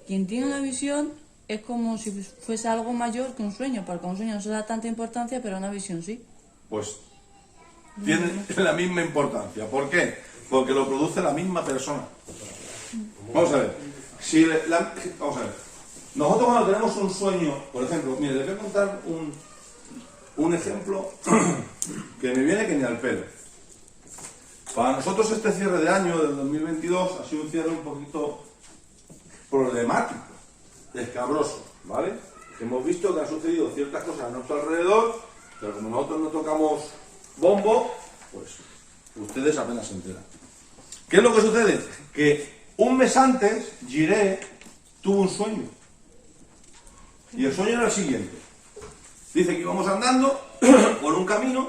quien tiene una visión es como si fuese algo mayor que un sueño, porque a un sueño no se da tanta importancia, pero a una visión sí. Pues tiene la misma importancia. ¿Por qué? Porque lo produce la misma persona. Vamos a ver. Vamos a ver. Nosotros cuando tenemos un sueño, por ejemplo, mire, les voy a contar un ejemplo que me viene que ni al pelo. Para nosotros este cierre de año del 2022 ha sido un cierre un poquito problemático, escabroso, ¿vale? Hemos visto que han sucedido ciertas cosas a nuestro alrededor, pero como nosotros no tocamos bombo, pues ustedes apenas se enteran. ¿Qué es lo que sucede? Que un mes antes, Jiré tuvo un sueño. Y el sueño era el siguiente. Dice que íbamos andando por un camino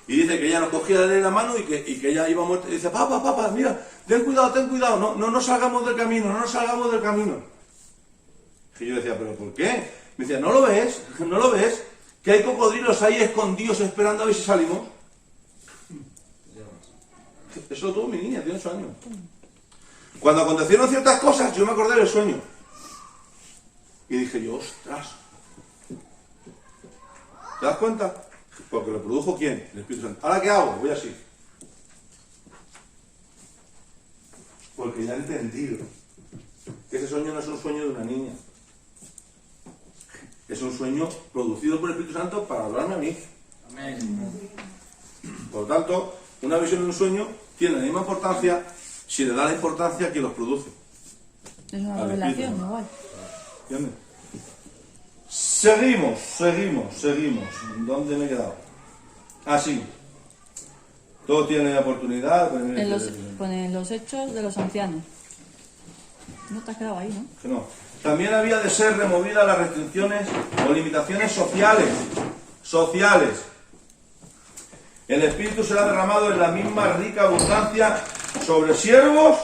y dice que ella nos cogía de la mano y que ella iba muerta. Y dice, papá, mira, ten cuidado, no salgamos del camino, no nos salgamos del camino. Y yo decía, ¿pero por qué? Me decía, ¿no lo ves? Que hay cocodrilos ahí escondidos esperando a ver si salimos. Eso lo tuvo mi niña, tiene 8 años. Cuando acontecieron ciertas cosas, yo me acordé del sueño. Y dije yo, ostras. ¿Te das cuenta? Porque lo produjo ¿quién? El Espíritu Santo. ¿Ahora qué hago? Voy así. Porque ya he entendido que ese sueño no es un sueño de una niña. Es un sueño producido por el Espíritu Santo para hablarme a mí. Amén. Por lo tanto, una visión de un sueño tiene la misma importancia si le da la importancia a quien los produce. Es una Al revelación, Espíritu. igual. ¿Entiendes? Seguimos. ¿Dónde me he quedado? Ah, sí. Todos tienen la oportunidad. Ponen los hechos de los ancianos. No te has quedado ahí, ¿no? Que no. También había de ser removidas las restricciones o limitaciones sociales. Sociales. El Espíritu será derramado en la misma rica abundancia sobre siervos.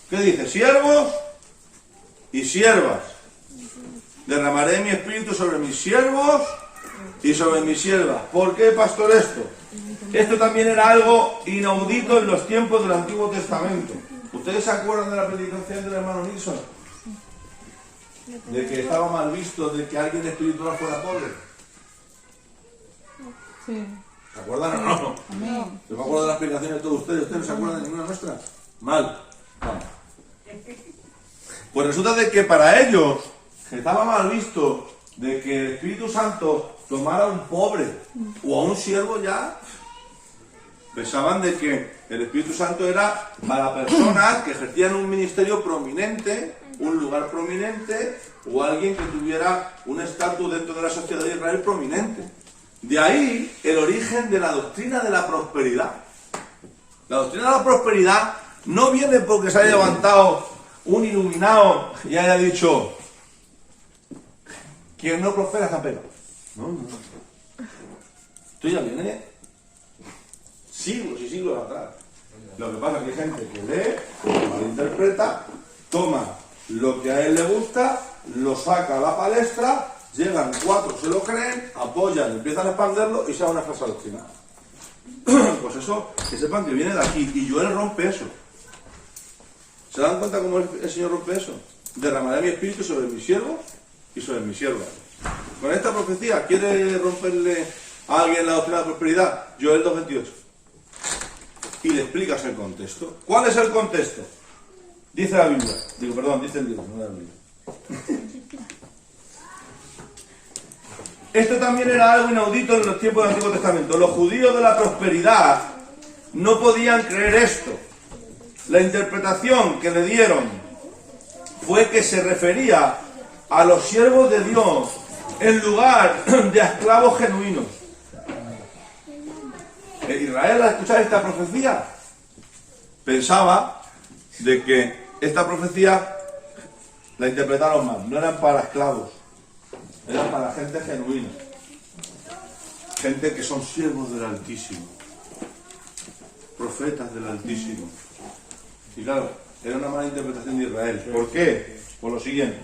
¿Qué dice? Siervos y siervas. Derramaré mi Espíritu sobre mis siervos y sobre mis siervas. ¿Por qué, pastor, esto? Esto también era algo inaudito en los tiempos del Antiguo Testamento. ¿Ustedes se acuerdan de la predicación del hermano Nixon? De que estaba mal visto de que alguien espiritual fuera pobre. Sí. ¿Se acuerdan o no? Amén. Yo me acuerdo de las predicaciones de todos ustedes. ¿Ustedes no se acuerdan de ninguna nuestra? Mal. Vamos. Pues resulta de que para ellos estaba mal visto de que el Espíritu Santo tomara a un pobre o a un siervo ya. Pensaban de que el Espíritu Santo era para personas que ejercían un ministerio prominente, un lugar prominente, o alguien que tuviera un estatus dentro de la sociedad de Israel prominente. De ahí el origen de la doctrina de la prosperidad. La doctrina de la prosperidad no viene porque se haya levantado un iluminado y haya dicho: quien no prospera está pegado. No, no. Esto ya viene siglos y siglos atrás. Lo que pasa es que hay gente que lee, malinterpreta, toma lo que a él le gusta, lo saca a la palestra, llegan 4, se lo creen, apoyan, empiezan a expanderlo y se da una falsa doctrina. Pues eso, que sepan que viene de aquí. Y Joel rompe eso. ¿Se dan cuenta cómo el Señor rompe eso? Derramaré mi espíritu sobre mis siervos y sobre mis siervas. Con esta profecía, ¿quiere romperle a alguien la doctrina de la prosperidad? Joel 2:28. Y le explicas el contexto. ¿Cuál es el contexto? Dice la Biblia. Dice el libro, no la Biblia. Esto también era algo inaudito en los tiempos del Antiguo Testamento. Los judíos de la prosperidad no podían creer esto. La interpretación que le dieron fue que se refería a los siervos de Dios en lugar de a esclavos genuinos. Israel, al escuchar esta profecía, pensaba de que esta profecía la interpretaron mal. No eran para esclavos, eran para gente genuina, gente que son siervos del Altísimo, profetas del Altísimo. Y claro, era una mala interpretación de Israel. ¿Por qué? Por lo siguiente: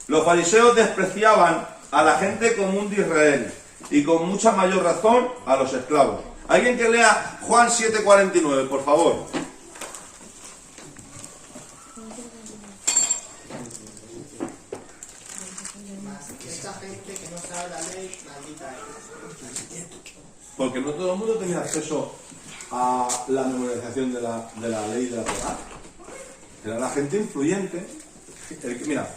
los fariseos despreciaban a la gente común de Israel y con mucha mayor razón a los esclavos. Alguien que lea Juan 7:49, por favor. Esta gente que no sabe la ley, maldita es. Porque no todo el mundo tenía acceso a la memorización de la ley de la Torá. Era la gente influyente. Mira.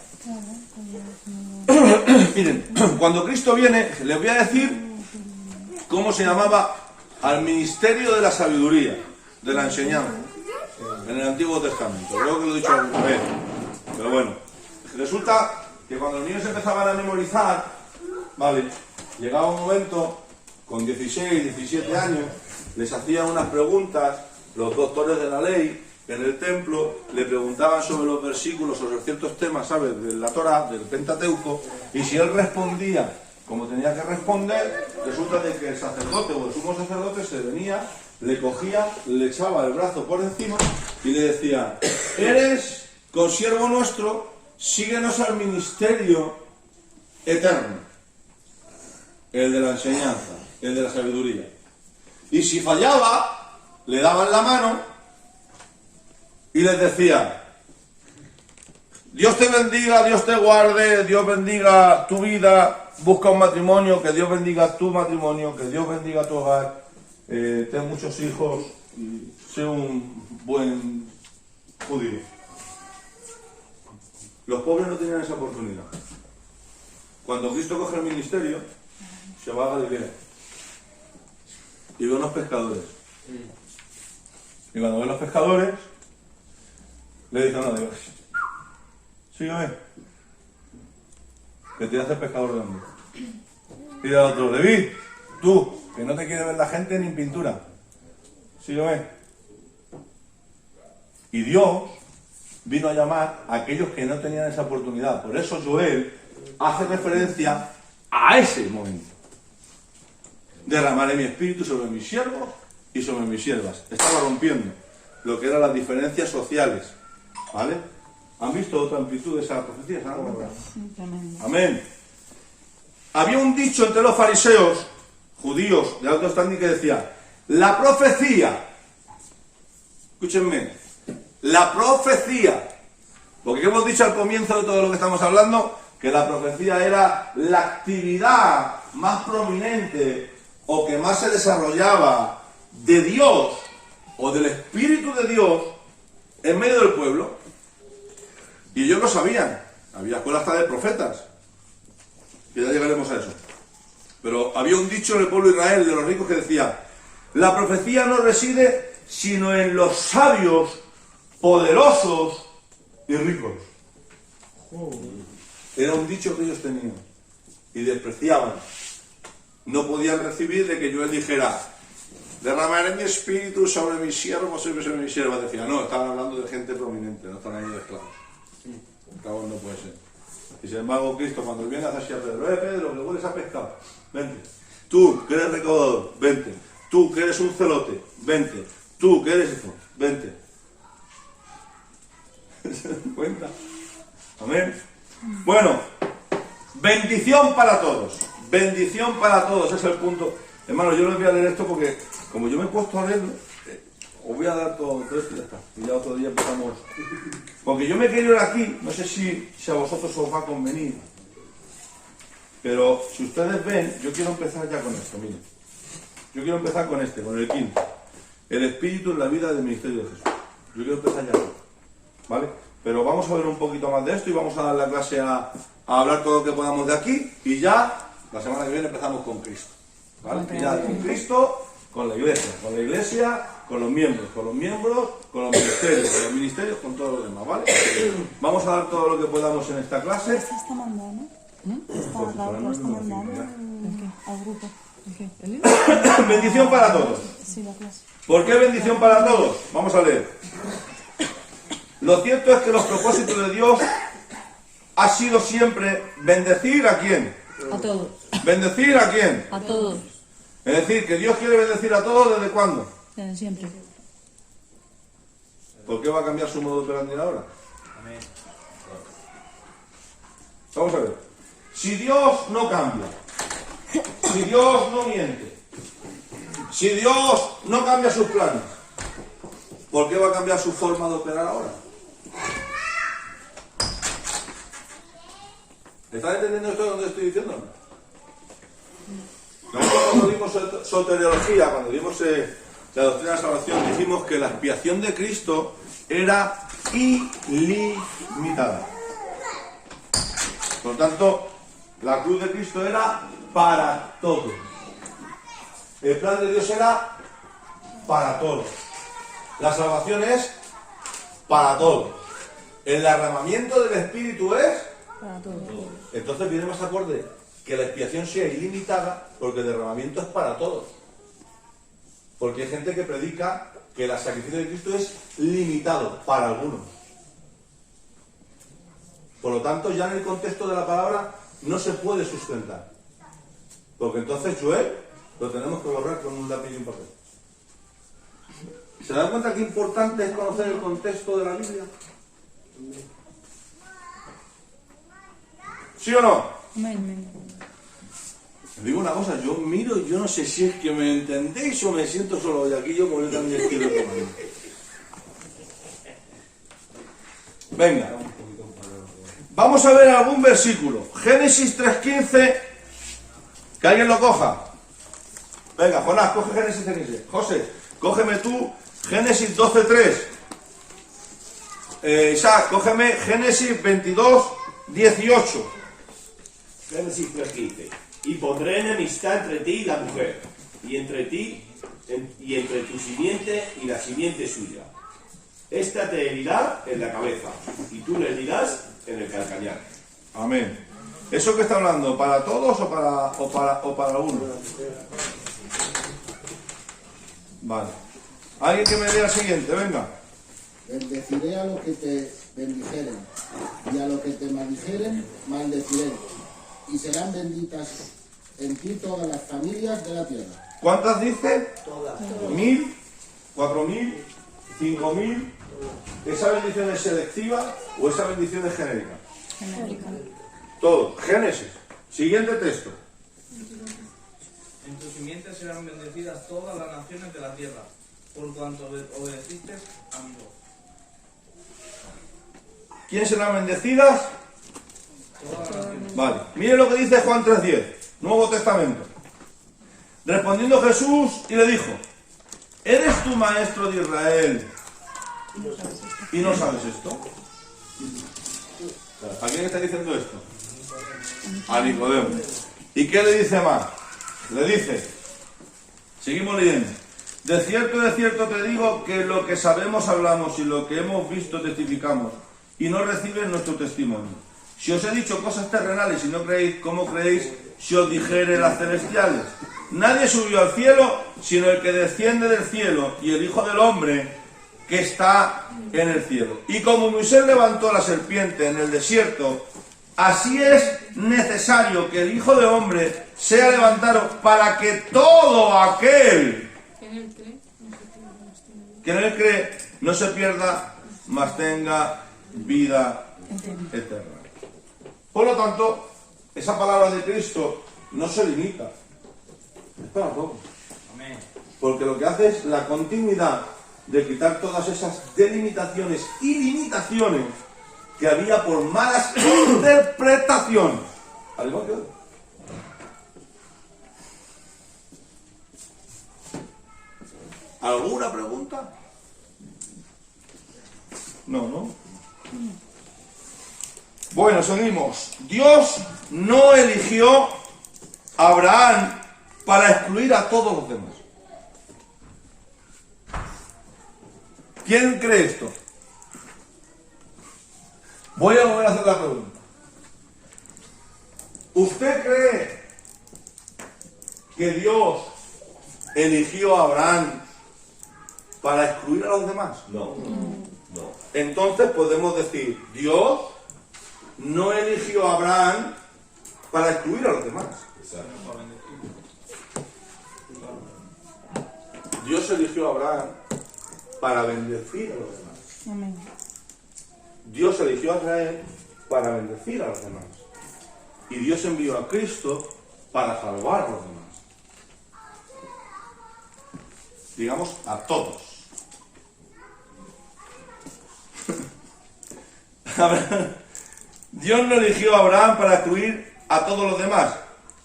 Miren, cuando Cristo viene, les voy a decir cómo se llamaba al ministerio de la sabiduría, de la enseñanza, en el Antiguo Testamento. Creo que lo he dicho alguna vez, pero bueno. Resulta que cuando los niños empezaban a memorizar, vale, llegaba un momento, con 16, 17 años, les hacían unas preguntas, los doctores de la ley, en el templo, le preguntaban sobre los versículos, sobre ciertos temas, ¿sabes?, de la Torá, del Pentateuco, y si él respondía como tenía que responder, resulta de que el sacerdote o el sumo sacerdote se venía, le cogía, le echaba el brazo por encima y le decía: eres consiervo nuestro, síguenos al ministerio eterno, el de la enseñanza, el de la sabiduría. Y si fallaba, le daban la mano y les decía: Dios te bendiga, Dios te guarde, Dios bendiga tu vida, busca un matrimonio, que Dios bendiga tu matrimonio, que Dios bendiga tu hogar, ten muchos hijos y sé un buen judío. Los pobres no tenían esa oportunidad. Cuando Cristo coge el ministerio, se va a Galilea y ve unos pescadores. Y cuando ve los pescadores, le dice: no, Dios, sígueme, que te haces pescador de hombre. Y al otro: Leví, tú, que no te quiere ver la gente ni en pintura, sígueme. Y Dios vino a llamar a aquellos que no tenían esa oportunidad. Por eso Joel hace referencia a ese momento. Derramaré mi espíritu sobre mis siervos y sobre mis siervas. Estaba rompiendo lo que eran las diferencias sociales. ¿Vale? ¿Han visto otra amplitud de esa profecía? ¿Se dan cuenta? Tremendo. Amén. Había un dicho entre los fariseos, judíos de alto standing, que decía: la profecía, escúchenme, la profecía, porque hemos dicho al comienzo de todo lo que estamos hablando, que la profecía era la actividad más prominente o que más se desarrollaba de Dios o del Espíritu de Dios en medio del pueblo. Y ellos lo sabían, había escuela hasta de profetas, que ya llegaremos a eso. Pero había un dicho en el pueblo de Israel, de los ricos, que decía: la profecía no reside sino en los sabios, poderosos y ricos. Era un dicho que ellos tenían y despreciaban. No podían recibir de que Joel dijera: derramaré mi espíritu sobre mis siervos y sobre mis siervas. Decía, no, estaban hablando de gente prominente, no están ahí de esclavos. Esclavos no puede ser. Y sin embargo, Cristo, cuando viene hacia Pedro: Pedro, que hueles a pescado, vente. Tú, que eres recaudador, vente. Tú, que eres un celote, vente. Tú, que eres eso, vente. ¿Se dan cuenta? Amén. Bueno, bendición para todos. Bendición para todos, es el punto. Hermano, yo les voy a leer esto porque, como yo me he puesto a leerlo, os voy a dar todo esto y ya está. Y ya otro día empezamos. Porque yo me quiero ir aquí, no sé si a vosotros os va a convenir. Pero si ustedes ven, yo quiero empezar ya con esto, miren. Yo quiero empezar con con el quinto. El espíritu en la vida del ministerio de Jesús. Yo quiero empezar ya. ¿Vale? Pero vamos a ver un poquito más de esto y vamos a dar la clase a hablar todo lo que podamos de aquí. Y ya, la semana que viene empezamos con Cristo. ¿Vale? Y ya con Cristo, con la iglesia, con los miembros, con los ministerios, con todo lo demás, ¿vale? Vamos a dar todo lo que podamos en esta clase. ¿Esta está mandando? Pues, La otra está mandando al grupo. ¿El libro? Bendición para todos. Sí, la clase. ¿Por qué bendición para todos? Vamos a leer. Lo cierto es que los propósitos de Dios ha sido siempre bendecir a quién. A todos. ¿Bendecir a quién? A todos. Es decir, que Dios quiere bendecir a todos, ¿desde cuándo? Desde siempre. ¿Por qué va a cambiar su modo de operandi ahora? Amén. Vamos a ver. Si Dios no cambia, si Dios no miente, si Dios no cambia sus planes, ¿por qué va a cambiar su forma de operar ahora? ¿Están entendiendo esto de lo que estoy diciendo? Nosotros cuando dimos soteriología, cuando dimos la doctrina de la salvación, dijimos que la expiación de Cristo era ilimitada. Por lo tanto, la cruz de Cristo era para todos. El plan de Dios era para todos. La salvación es para todos. El derramamiento del Espíritu es Para todos. Entonces viene más acorde que la expiación sea ilimitada, porque el derramamiento es para todos. Porque hay gente que predica que el sacrificio de Cristo es limitado para algunos. Por lo tanto, ya en el contexto de la palabra no se puede sustentar. Porque entonces Joel lo tenemos que borrar con un lápiz y un papel. ¿Se dan cuenta qué importante es conocer el contexto de la Biblia? ¿Sí o no? Amén. Te digo una cosa, yo miro y yo no sé si es que me entendéis o me siento solo de aquí, yo como yo también quiero tomar. Venga. Vamos a ver algún versículo. Génesis 3.15. Que alguien lo coja. Venga, Jonás, coge Génesis 3.15. José, cógeme tú Génesis 12.3. Isaac, cógeme Génesis 22.18. Génesis 3:15. Y pondré enemistad entre ti y la mujer, y entre ti y entre tu simiente y la simiente suya. Esta te herirá en la cabeza, y tú le herirás en el calcañar. Amén. ¿Eso que está hablando? ¿Para todos o para uno? Vale. Alguien que me lea el siguiente, venga. Bendeciré a los que te bendijeren, y a lo que te maldijeren, maldeciré, y serán benditas en ti todas las familias de la tierra. ¿Cuántas dice? Todas. 1000, 4000, 5000. ¿Esa bendición es selectiva o esa bendición es genérica? Genérica. Todo. Génesis. Siguiente texto. En tu simiente serán bendecidas todas las naciones de la tierra, por cuanto obedeciste a mi voz. ¿Quién serán bendecidas? Todas las naciones. Vale. Mire lo que dice Juan 3:10, Nuevo Testamento. Respondiendo Jesús y le dijo: ¿eres tú maestro de Israel y no sabes esto? ¿A quién está diciendo esto? A Nicodemo. ¿Y qué le dice más? Le dice, seguimos leyendo: de cierto te digo que lo que sabemos hablamos y lo que hemos visto testificamos, y no reciben nuestro testimonio. Si os he dicho cosas terrenales y no creéis, ¿cómo creéis si os dijere las celestiales? Nadie subió al cielo sino el que desciende del cielo, y el Hijo del Hombre que está en el cielo. Y como Moisés levantó la serpiente en el desierto, así es necesario que el Hijo del Hombre sea levantado, para que todo aquel que en él cree no se pierda, mas tenga vida eterna. Por lo tanto, esa palabra de Cristo no se limita, es para todos. Amén. Porque lo que hace es la continuidad de quitar todas esas delimitaciones y limitaciones que había por malas interpretaciones. Al igual que hoy. ¿Alguna pregunta? No. Bueno, seguimos. Dios no eligió a Abraham para excluir a todos los demás. ¿Quién cree esto? Voy a volver a hacer la pregunta. ¿Usted cree que Dios eligió a Abraham para excluir a los demás? No. Entonces podemos decir, Dios no eligió a Abraham para excluir a los demás. Dios eligió a Abraham para bendecir a los demás. Amén. Dios eligió a Israel para bendecir a los demás. Y Dios envió a Cristo para salvar a los demás. Digamos, a todos. Dios no eligió a Abraham para excluir a todos los demás.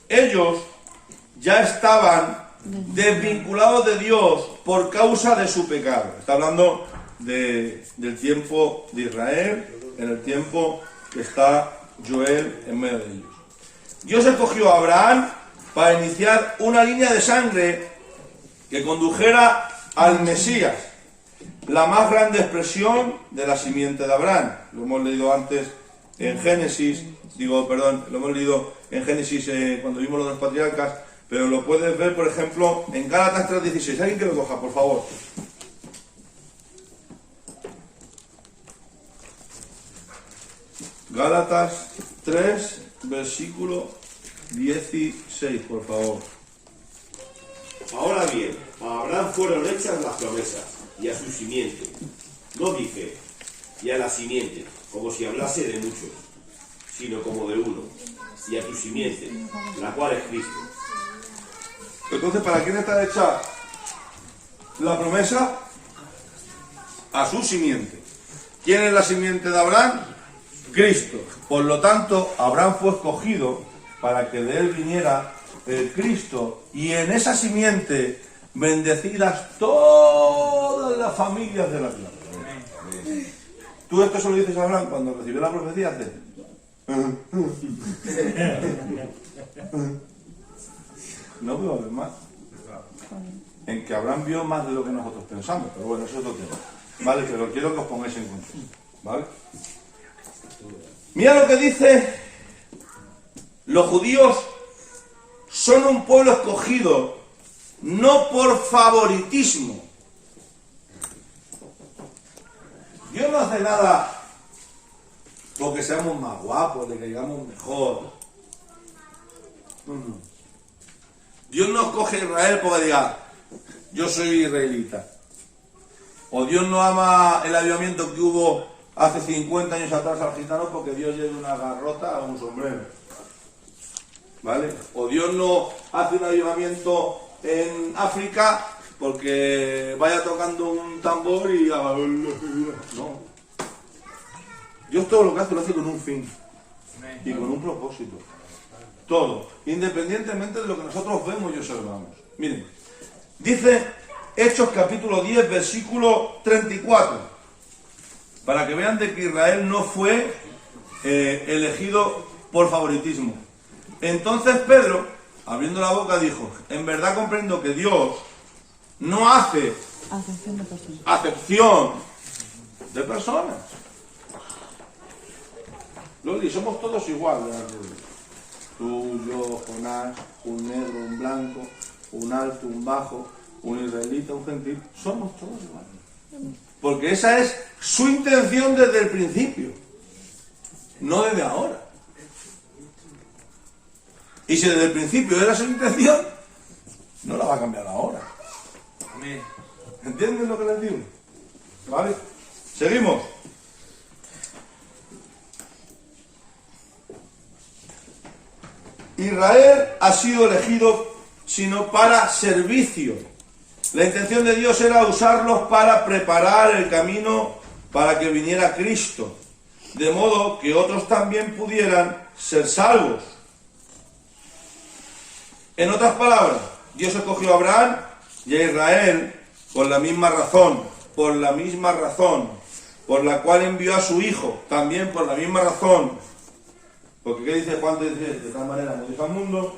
Ellos ya estaban desvinculados de Dios por causa de su pecado. Está hablando del tiempo de Israel, en el tiempo que está Joel en medio de ellos. Dios escogió a Abraham para iniciar una línea de sangre que condujera al Mesías, la más grande expresión de la simiente de Abraham. Lo hemos leído antes en Génesis, lo hemos leído en Génesis cuando vimos lo de los patriarcas, pero lo puedes ver, por ejemplo, en Gálatas 3:16. ¿Alguien que lo coja, por favor? Gálatas 3, versículo 16, por favor. Ahora bien, a Abraham fueron hechas las promesas, y a su simiente. No dice, y a la simiente, como si hablase de muchos, sino como de uno, y a tu simiente, la cual es Cristo. Entonces, ¿para quién está hecha la promesa? A su simiente. ¿Quién es la simiente de Abraham? Cristo. Por lo tanto, Abraham fue escogido para que de él viniera el Cristo, y en esa simiente bendecidas todas las familias de la tierra. Tú esto se lo dices a Abraham cuando recibió la profecía. Hace... No puedo ver más. En que Abraham vio más de lo que nosotros pensamos, pero bueno, eso es otro tema. Vale, pero quiero que os pongáis en contexto. ¿Vale? Mira lo que dice: los judíos son un pueblo escogido, no por favoritismo. Dios no hace nada porque seamos más guapos, le caigamos mejor. Dios no escoge a Israel porque diga, yo soy israelita. O Dios no ama el avivamiento que hubo hace 50 años atrás al gitano porque Dios lleve una garrota o un sombrero. ¿Vale? O Dios no hace un avivamiento en África porque vaya tocando un tambor y haga... No. Dios todo lo que hace con un fin y con un propósito. Todo, independientemente de lo que nosotros vemos y observamos. Miren, dice Hechos capítulo 10, versículo 34, para que vean de que Israel no fue elegido por favoritismo. Entonces Pedro, abriendo la boca, dijo, en verdad comprendo que Dios no hace acepción de personas. Loli, somos todos iguales. Tú, yo, Jonás, un negro, un blanco, un alto, un bajo, un israelita, un gentil, somos todos iguales. Porque esa es su intención desde el principio, no desde ahora. Y si desde el principio era su intención, no la va a cambiar ahora. Amén. ¿Entienden lo que les digo? ¿Vale? Seguimos. Israel ha sido elegido sino para servicio. La intención de Dios era usarlos para preparar el camino para que viniera Cristo, de modo que otros también pudieran ser salvos. En otras palabras, Dios escogió a Abraham y a Israel por la misma razón, por la cual envió a su Hijo, también por la misma razón. Porque ¿qué dice Juan 3:10? De tal manera amó Dios al mundo,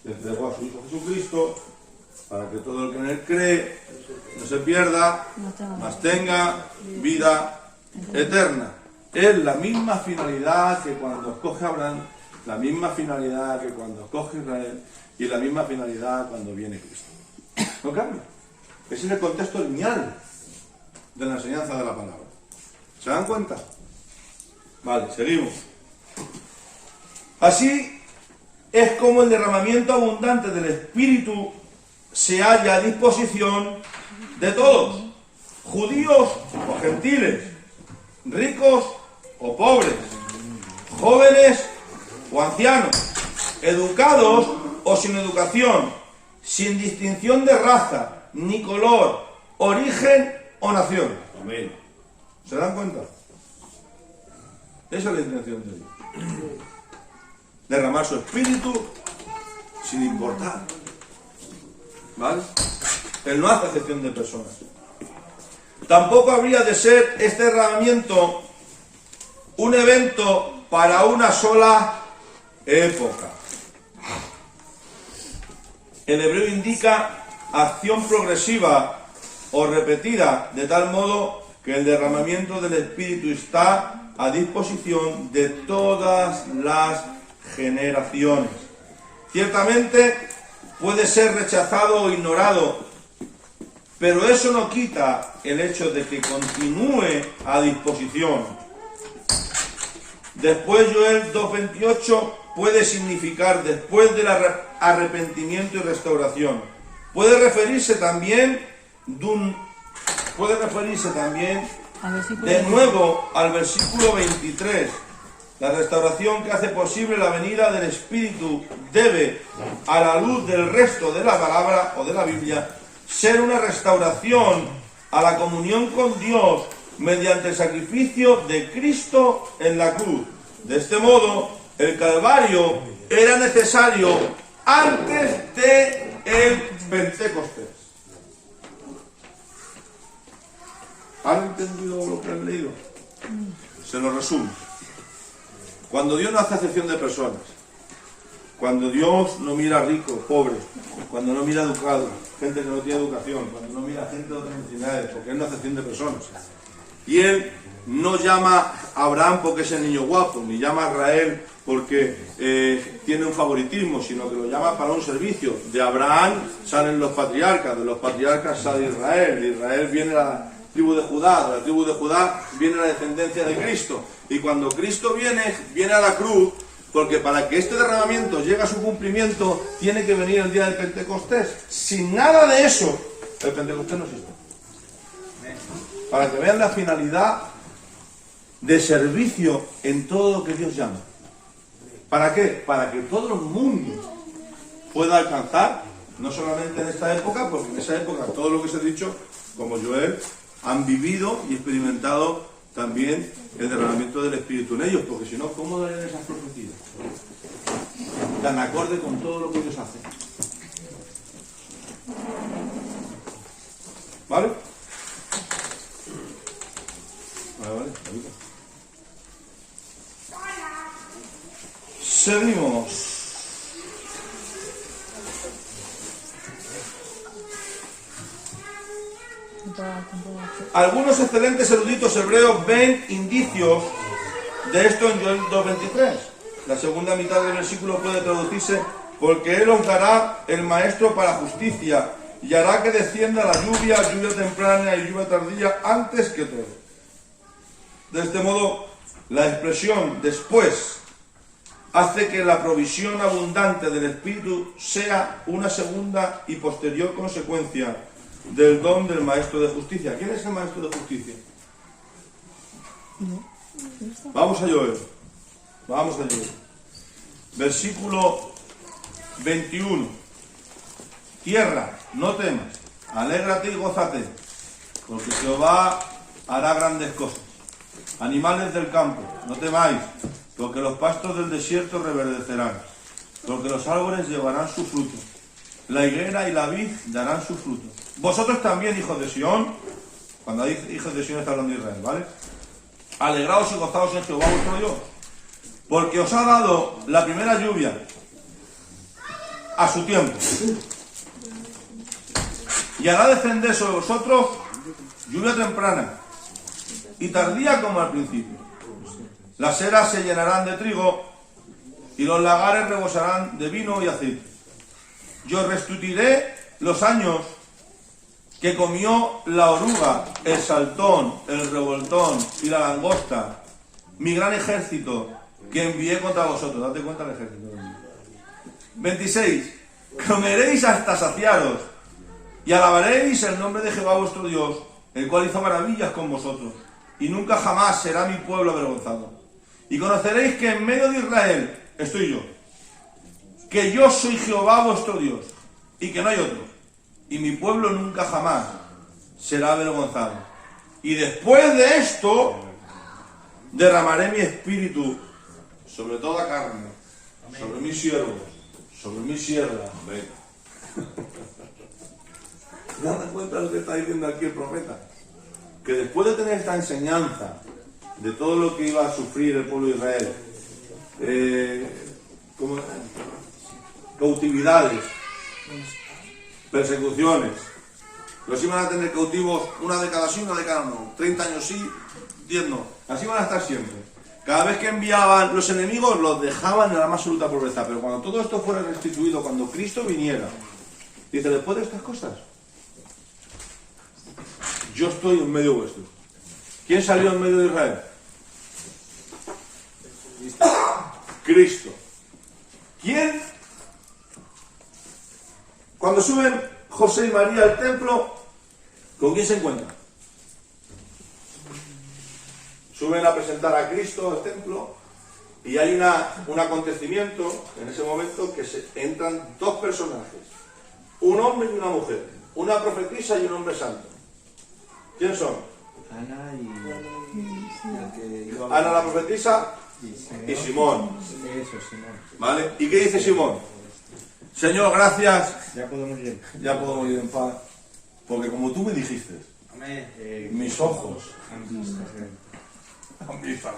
le entregó a su Hijo Jesucristo, para que todo el que en él cree no se pierda, mas tenga vida eterna. Es la misma finalidad que cuando escoge a Abraham, la misma finalidad que cuando escoge a Israel y la misma finalidad cuando viene Cristo. No cambia. Ese es el contexto lineal de la enseñanza de la palabra. ¿Se dan cuenta? Vale, seguimos. Así es como el derramamiento abundante del Espíritu se halla a disposición de todos, judíos o gentiles, ricos o pobres, jóvenes o ancianos, educados o sin educación, sin distinción de raza, ni color, origen o nación. Amén. ¿Se dan cuenta? Esa es la intención de Dios. Derramar su espíritu sin importar. ¿Vale? Él no hace acepción de personas. Tampoco habría de ser este derramamiento un evento para una sola época. El hebreo indica acción progresiva o repetida, de tal modo que el derramamiento del Espíritu está a disposición de todas las generaciones. Ciertamente puede ser rechazado o ignorado, pero eso no quita el hecho de que continúe a disposición. Después Joel 2:28 puede significar después del arrepentimiento y restauración. Puede referirse también de nuevo al versículo 23. La restauración que hace posible la venida del Espíritu debe, a la luz del resto de la palabra o de la Biblia, ser una restauración a la comunión con Dios mediante el sacrificio de Cristo en la cruz. De este modo, el Calvario era necesario antes de el Pentecostés. ¿Han entendido lo que han leído? Se lo resumo. Cuando Dios no hace acepción de personas, cuando Dios no mira rico, pobre, cuando no mira educado, gente que no tiene educación, cuando no mira gente de otras necesidades, porque Él no hace acepción de personas. Y Él no llama a Abraham porque es el niño guapo, ni llama a Israel porque tiene un favoritismo, sino que lo llama para un servicio. De Abraham salen los patriarcas, de los patriarcas sale Israel, de Israel viene tribu de Judá. De la tribu de Judá viene la descendencia de Cristo. Y cuando Cristo viene a la cruz, porque para que este derramamiento llegue a su cumplimiento, tiene que venir el día del Pentecostés. Sin nada de eso, el Pentecostés no existe. Para que vean la finalidad de servicio en todo lo que Dios llama. ¿Para qué? Para que todo el mundo pueda alcanzar, no solamente en esta época, porque en esa época todo lo que se ha dicho, como Joel, han vivido y experimentado también el derramamiento del Espíritu en ellos, porque si no, ¿cómo darían esas profecías? Tan acorde con todo lo que ellos hacen. ¿Vale? Vale. Seguimos. Algunos excelentes eruditos hebreos ven indicios de esto en Joel 2.23. La segunda mitad del versículo puede traducirse: porque él os dará el maestro para justicia y hará que descienda la lluvia temprana y lluvia tardía antes que todo. De este modo, la expresión después hace que la provisión abundante del Espíritu sea una segunda y posterior consecuencia del don del Maestro de Justicia. ¿Quién es el Maestro de Justicia? Vamos a Joel. Versículo 21. Tierra, no temas, alégrate y gózate, porque Jehová hará grandes cosas. Animales del campo, no temáis, porque los pastos del desierto reverdecerán, porque los árboles llevarán su fruto, la higuera y la vid darán su fruto. Vosotros también, hijos de Sión, cuando hay hijos de Sión está hablando de Israel, ¿vale? Alegraos y gozaos en Jehová vuestro Dios, porque os ha dado la primera lluvia a su tiempo, y hará descender sobre vosotros lluvia temprana y tardía como al principio. Las eras se llenarán de trigo y los lagares rebosarán de vino y aceite. Yo restituiré los años que comió la oruga, el saltón, el revoltón y la langosta, mi gran ejército que envié contra vosotros. Date cuenta del ejército. 26. Comeréis hasta saciaros y alabaréis el nombre de Jehová vuestro Dios, el cual hizo maravillas con vosotros, y nunca jamás será mi pueblo avergonzado. Y conoceréis que en medio de Israel estoy yo, que yo soy Jehová vuestro Dios, y que no hay otro, y mi pueblo nunca jamás será avergonzado. Y después de esto derramaré mi espíritu sobre toda carne, sobre mis siervos, sobre mis siervas. ¿Te das cuenta de lo que está diciendo aquí el profeta? Que después de tener esta enseñanza de todo lo que iba a sufrir el pueblo de Israel, cautividades, persecuciones, los iban a tener cautivos una década sí, una década no, 30 años sí, 10 no, así van a estar siempre. Cada vez que enviaban los enemigos los dejaban en la más absoluta pobreza, pero cuando todo esto fuera restituido, cuando Cristo viniera, dice, después de estas cosas, yo estoy en medio vuestro. ¿Quién salió en medio de Israel? Cristo. ¿Quién? Cuando suben José y María al templo, ¿con quién se encuentran? Suben a presentar a Cristo al templo y hay un acontecimiento en ese momento que entran dos personajes, un hombre y una mujer, una profetisa y un hombre santo. ¿Quién son? Ana y Ana la profetisa y Simón. Eso, Simón. ¿Vale? ¿Y qué dice Simón? Señor, gracias. Ya podemos ir. Ya puedo ir en paz. Porque como tú me dijiste, Amén. mis ojos Han visto. han visto.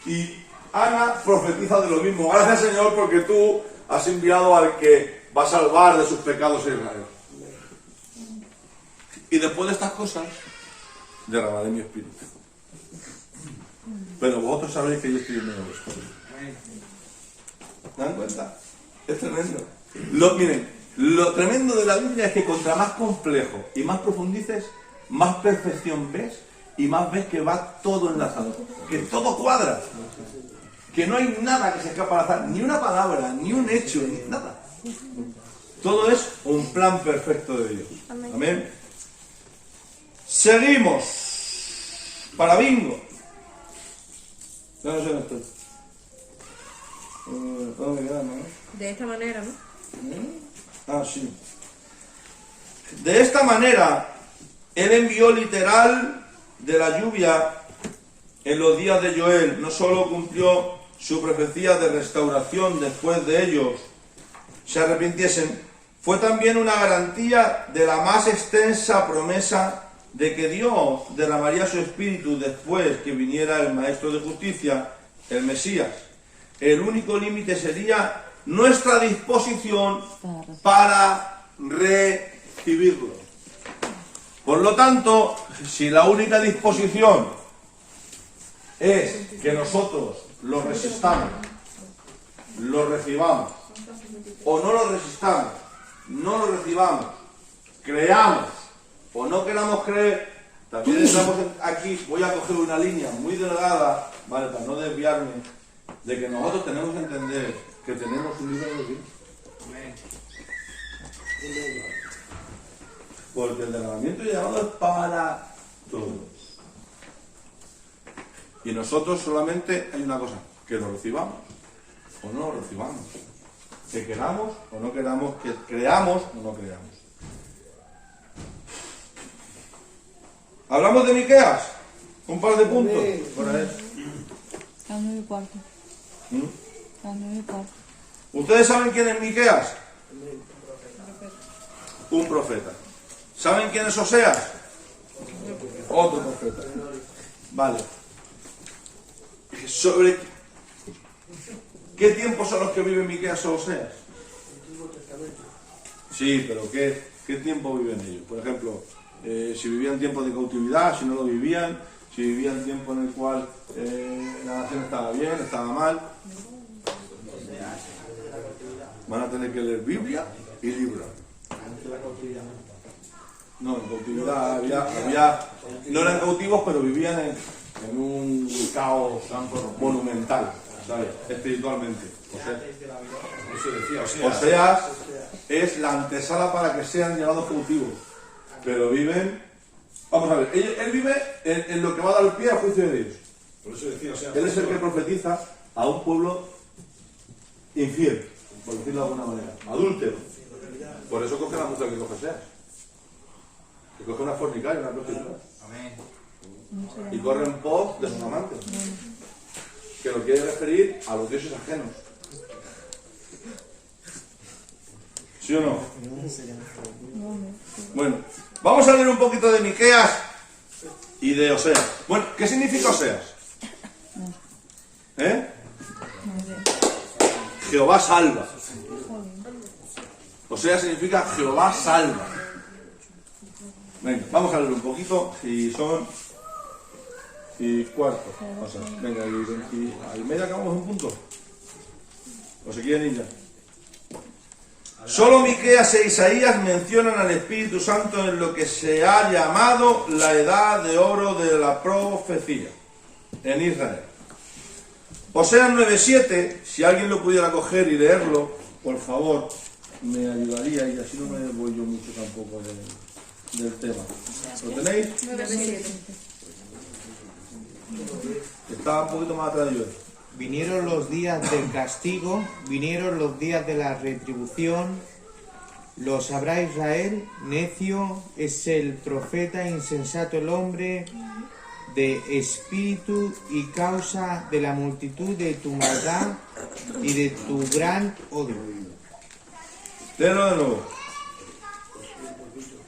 Y Ana profetiza de lo mismo. Gracias, Señor, porque tú has enviado al que va a salvar de sus pecados a Israel. Y después de estas cosas, derramaré mi espíritu. Pero vosotros sabéis que yo estoy en medio de vosotros. ¿Se dan cuenta? Es tremendo. Miren, Lo tremendo de la Biblia es que contra más complejo y más profundices, más perfección ves y más ves que va todo enlazado, que todo cuadra, que no hay nada que se escapa al azar, ni una palabra, ni un hecho, ni nada. Todo es un plan perfecto de Dios. Amén. Seguimos. Para bingo. Ya no sé dónde estoy. ¿Dónde me quedamos, no? De esta manera, ¿no? Ah, sí. De esta manera, Él envió literal de la lluvia en los días de Joel. No solo cumplió su profecía de restauración después de ellos se arrepintiesen, fue también una garantía de la más extensa promesa de que Dios derramaría su espíritu después que viniera el Maestro de Justicia, el Mesías. El único límite sería nuestra disposición para recibirlo. Por lo tanto, si la única disposición es que nosotros lo resistamos, lo recibamos, o no lo resistamos, no lo recibamos, creamos o no queramos creer, también estamos aquí. Voy a coger una línea muy delgada, ¿vale?, para no desviarme, de que nosotros tenemos que entender que tenemos un libro de Dios. Porque el derramamiento y llamado es para todos. Y nosotros solamente hay una cosa, que lo recibamos o no lo recibamos. Que queramos o no queramos, que creamos o no creamos. ¿Hablamos de Miqueas? Un par de puntos. Por ahí. A las 9:15. A las 9:15. ¿Ustedes saben quién es Miqueas? Un profeta. ¿Saben quién es Oseas? Otro profeta. Vale. ¿Sobre qué tiempos son los que viven Miqueas o Oseas? Sí, pero ¿qué tiempo viven ellos? Por ejemplo, si vivían tiempos de cautividad, si no lo vivían, si vivían tiempo en el cual la nación estaba bien, estaba mal. Van a tener que leer Biblia y libros. No, en cautividad había no eran cautivos, pero vivían en un caos monumental, ¿sabes?, espiritualmente. Oseas es la antesala para que sean llevados cautivos, pero viven, vamos a ver, él vive en lo que va a dar pie al juicio de Dios. Por eso decía, Él es el que profetiza a un pueblo infiel, por decirlo de alguna manera, adúltero. Por eso coge la mujer que coge Oseas, que coge una fornicaria, una prostituta, y corre en pos de sus amantes, que lo quiere referir a los dioses ajenos. ¿Sí o no? Bueno, vamos a leer un poquito de Miqueas y de Oseas. Bueno, ¿qué significa Oseas? Jehová salva. Oseas significa Jehová salva. Venga, vamos a leer un poquito, si son y cuarto. O sea, venga, y al medio acabamos un punto. ¿O se quieren ir ya? Solo Miqueas e Isaías mencionan al Espíritu Santo en lo que se ha llamado la edad de oro de la profecía en Israel. Oseas 9:7, si alguien lo pudiera coger y leerlo, por favor, me ayudaría, y así no me voy yo mucho tampoco del tema. ¿Lo tenéis? 9:7. Estaba un poquito más atrás de yo. Vinieron los días del castigo, vinieron los días de la retribución. Lo sabrá Israel, necio es el profeta, insensato el hombre, de espíritu y causa de la multitud de tu maldad y de tu gran odio. Léelo de nuevo.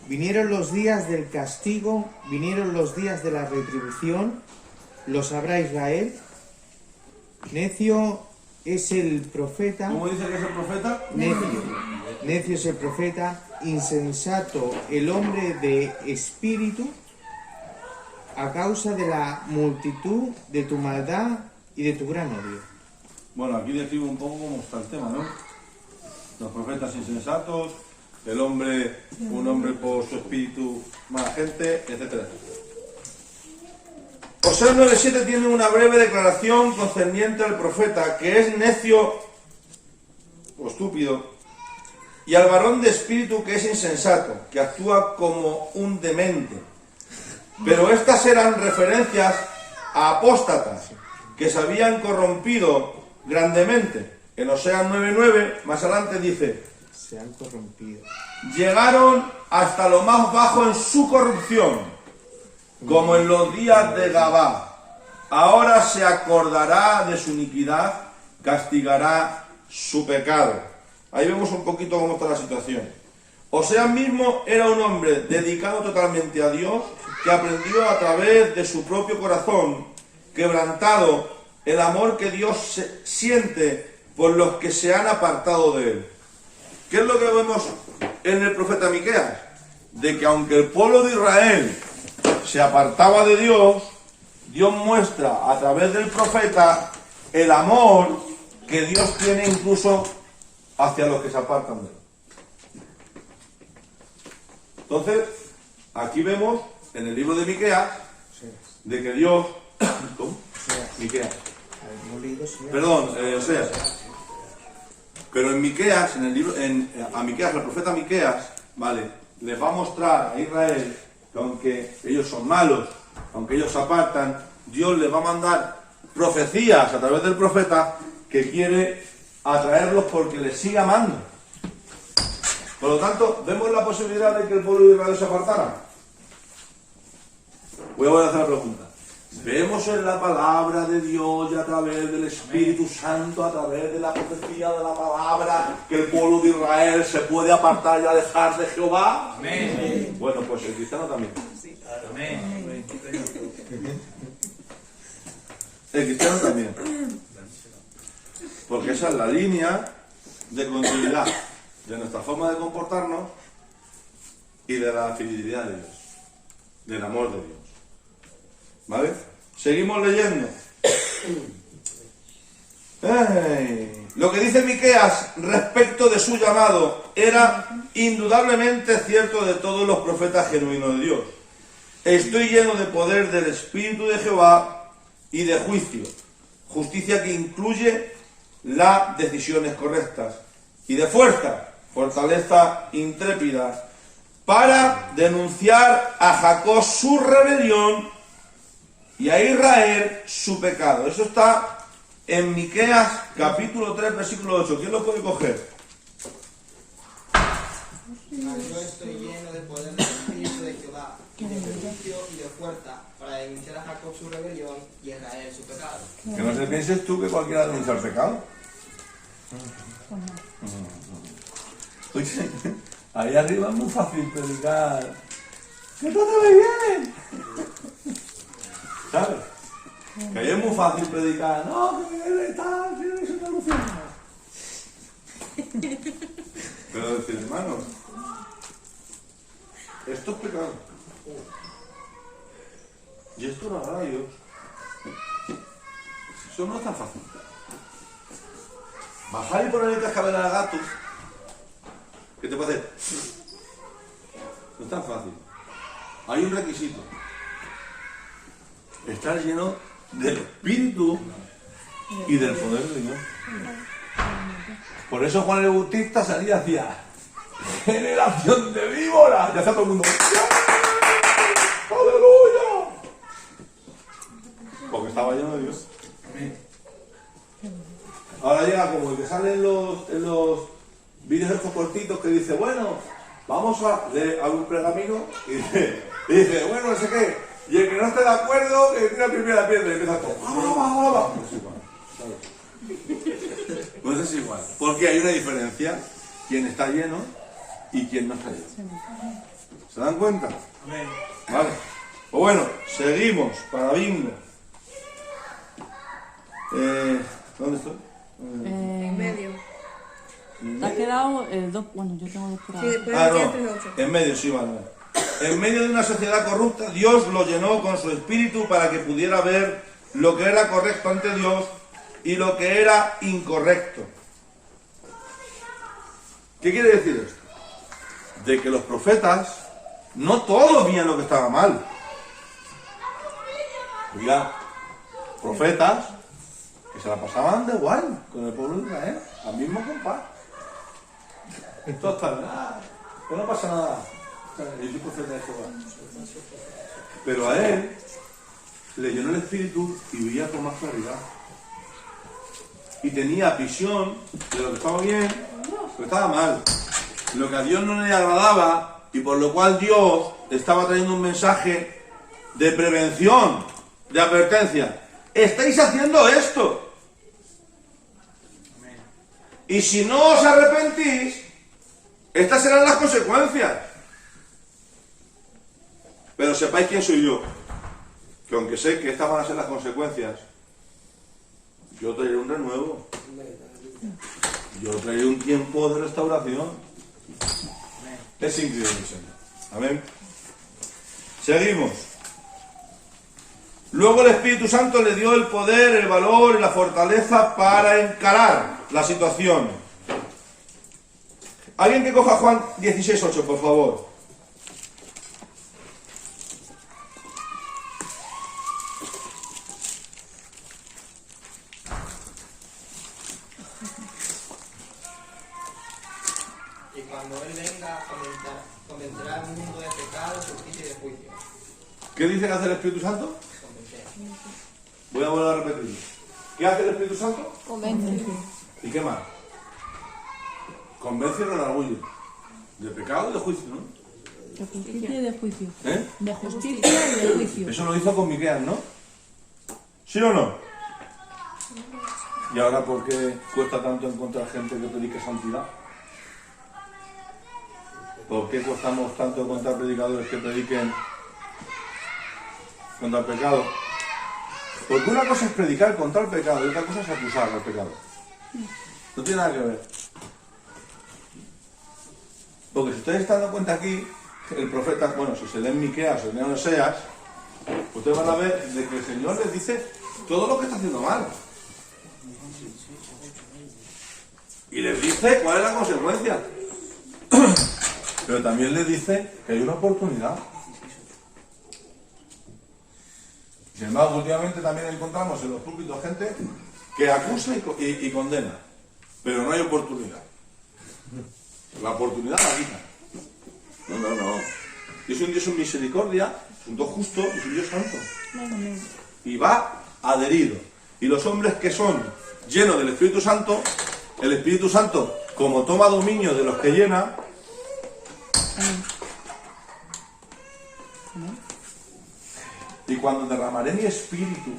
Vinieron los días del castigo, vinieron los días de la retribución. Lo sabrá Israel. Necio es el profeta. ¿Cómo dice que es el profeta? Necio es el profeta, insensato el hombre de espíritu, a causa de la multitud de tu maldad y de tu gran odio. Bueno, aquí describo un poco cómo está el tema, ¿no? Los profetas insensatos, el hombre, un hombre por su espíritu, mala gente, etcétera. Oseas 9:7 tiene una breve declaración concerniente al profeta, que es necio o estúpido, y al varón de espíritu, que es insensato, que actúa como un demente. Pero estas eran referencias a apóstatas que se habían corrompido grandemente. En Oseas 9:9, más adelante dice: Se han corrompido. llegaron hasta lo más bajo en su corrupción, como en los días de Gabá. Ahora se acordará de su iniquidad, castigará su pecado. Ahí vemos un poquito cómo está la situación. Oseas mismo era un hombre dedicado totalmente a Dios, que aprendió a través de su propio corazón, quebrantado, el amor que Dios siente por los que se han apartado de él. ¿Qué es lo que vemos en el profeta Miqueas? De que aunque el pueblo de Israel se apartaba de Dios, Dios muestra a través del profeta el amor que Dios tiene incluso hacia los que se apartan de él. Entonces, aquí vemos en el libro de Miqueas de que Dios... ¿Cómo? Miqueas. Hemos leído Oseas. Perdón, Oseas. Pero en Miqueas, en el libro, a Miqueas, el profeta Miqueas, vale, les va a mostrar a Israel que aunque ellos son malos, aunque ellos se apartan, Dios les va a mandar profecías a través del profeta que quiere atraerlos porque les sigue amando. Por lo tanto, ¿vemos la posibilidad de que el pueblo de Israel se apartara? Voy a volver a hacer la pregunta. Vemos en la palabra de Dios y a través del Espíritu Santo, a través de la profecía de la palabra, que el pueblo de Israel se puede apartar y alejar de Jehová. Amén. Bueno, pues el cristiano también. Amén. El cristiano también. Porque esa es la línea de continuidad de nuestra forma de comportarnos y de la fidelidad de Dios, del amor de Dios. ¿Vale? Seguimos leyendo. Lo que dice Miqueas respecto de su llamado era indudablemente cierto de todos los profetas genuinos de Dios. Estoy lleno de poder del Espíritu de Jehová y de juicio, justicia que incluye las decisiones correctas, y de fuerza, fortaleza intrépida, para denunciar a Jacob su rebelión y a Israel su pecado. Eso está en Miqueas capítulo 3, versículo 8. ¿Quién lo puede coger? Yo estoy lleno de poder del Espíritu de Jehová, y de juicio y de fuerza, para denunciar a Jacob su rebelión y a Israel su pecado. Que no te pienses tú que cualquiera denuncia el pecado. Oye, ahí arriba es muy fácil predicar. ¡Que todo te ve bien! ¿Sabes? Que ahí es muy fácil predicar. No, que me tal, que es una solución. Pero decir, hermanos, esto es pecado. Y esto no hará a Dios. Eso no es tan fácil. Bajar y poner el cascabel al gato, ¿qué te puede hacer? No es tan fácil. Hay un requisito. Estar lleno del Espíritu y del poder de Dios. Por eso Juan el Bautista salía hacia generación de víboras. Ya está todo el mundo. ¡Aleluya! Porque estaba lleno de Dios. Ahora llega como el que sale en los vídeos estos cortitos que dice, bueno, vamos a leer algún pergamino y dice, bueno, no sé qué, y el que no esté de acuerdo, que tira primera piedra y empieza todo. No es igual, ¿sabes? Pues es igual, porque hay una diferencia, quien está lleno y quien no está lleno. ¿Se dan cuenta? Vale. Pues bueno, seguimos para bingo. ¿Dónde estoy? En medio. Te ha quedado el 2. Bueno, yo tengo 2 por Sí, ahí. después Ah, del no, 3 8. en medio, sí, vale. En medio de una sociedad corrupta, Dios lo llenó con su espíritu para que pudiera ver lo que era correcto ante Dios y lo que era incorrecto. ¿Qué quiere decir esto? de que los profetas, no todos veían lo que estaba mal. Había profetas que se la pasaban de guay con el pueblo de Israel, al mismo compás. Total, nada, que no pasa nada. Yo soy profeta de Jehová. Pero a él le llenó el espíritu y veía con más claridad. Y tenía visión de lo que estaba bien, lo que estaba mal. Lo que a Dios no le agradaba y por lo cual Dios estaba trayendo un mensaje de prevención, de advertencia. Estáis haciendo esto. Y si no os arrepentís, estas serán las consecuencias. Pero sepáis quién soy yo. Que aunque sé que estas van a ser las consecuencias, yo traeré un renuevo. Yo traeré un tiempo de restauración. Es increíble, Señor. Amén. Seguimos. Luego el Espíritu Santo le dio el poder, el valor y la fortaleza para encarar la situación. Alguien que coja Juan 16:8, por favor. Y cuando Él venga, convencerá al mundo de pecado, justicia y de juicio. ¿Qué dice que hace el Espíritu Santo? Convencer. Voy a volver a repetirlo. ¿Qué hace el Espíritu Santo? Convence. ¿Y qué más? Convence y redarguye. De pecado y de juicio, ¿no? De justicia y de juicio. ¿Eh? De justicia y de juicio. Eso lo hizo con Miqueas, ¿no? ¿Sí o no? ¿Y ahora por qué cuesta tanto encontrar gente que predique santidad? ¿Por qué costamos tanto encontrar predicadores que prediquen contra el pecado? Porque una cosa es predicar contra el pecado y otra cosa es acusar al pecado. No tiene nada que ver. Porque si ustedes están dando cuenta aquí, el profeta, bueno, si se leen Miqueas o se leen Oseas, ustedes van a ver de que el Señor les dice todo lo que está haciendo mal. Y les dice cuál es la consecuencia. Pero también les dice que hay una oportunidad. Sin embargo, últimamente también encontramos en los púlpitos gente que acusa y condena. Pero no hay oportunidad. La oportunidad la quita. No. Dios es un Dios en misericordia, es un Dios justo y es un Dios santo. Y va adherido. Y los hombres que son llenos del Espíritu Santo, el Espíritu Santo, como toma dominio de los que llena, y cuando derramaré mi espíritu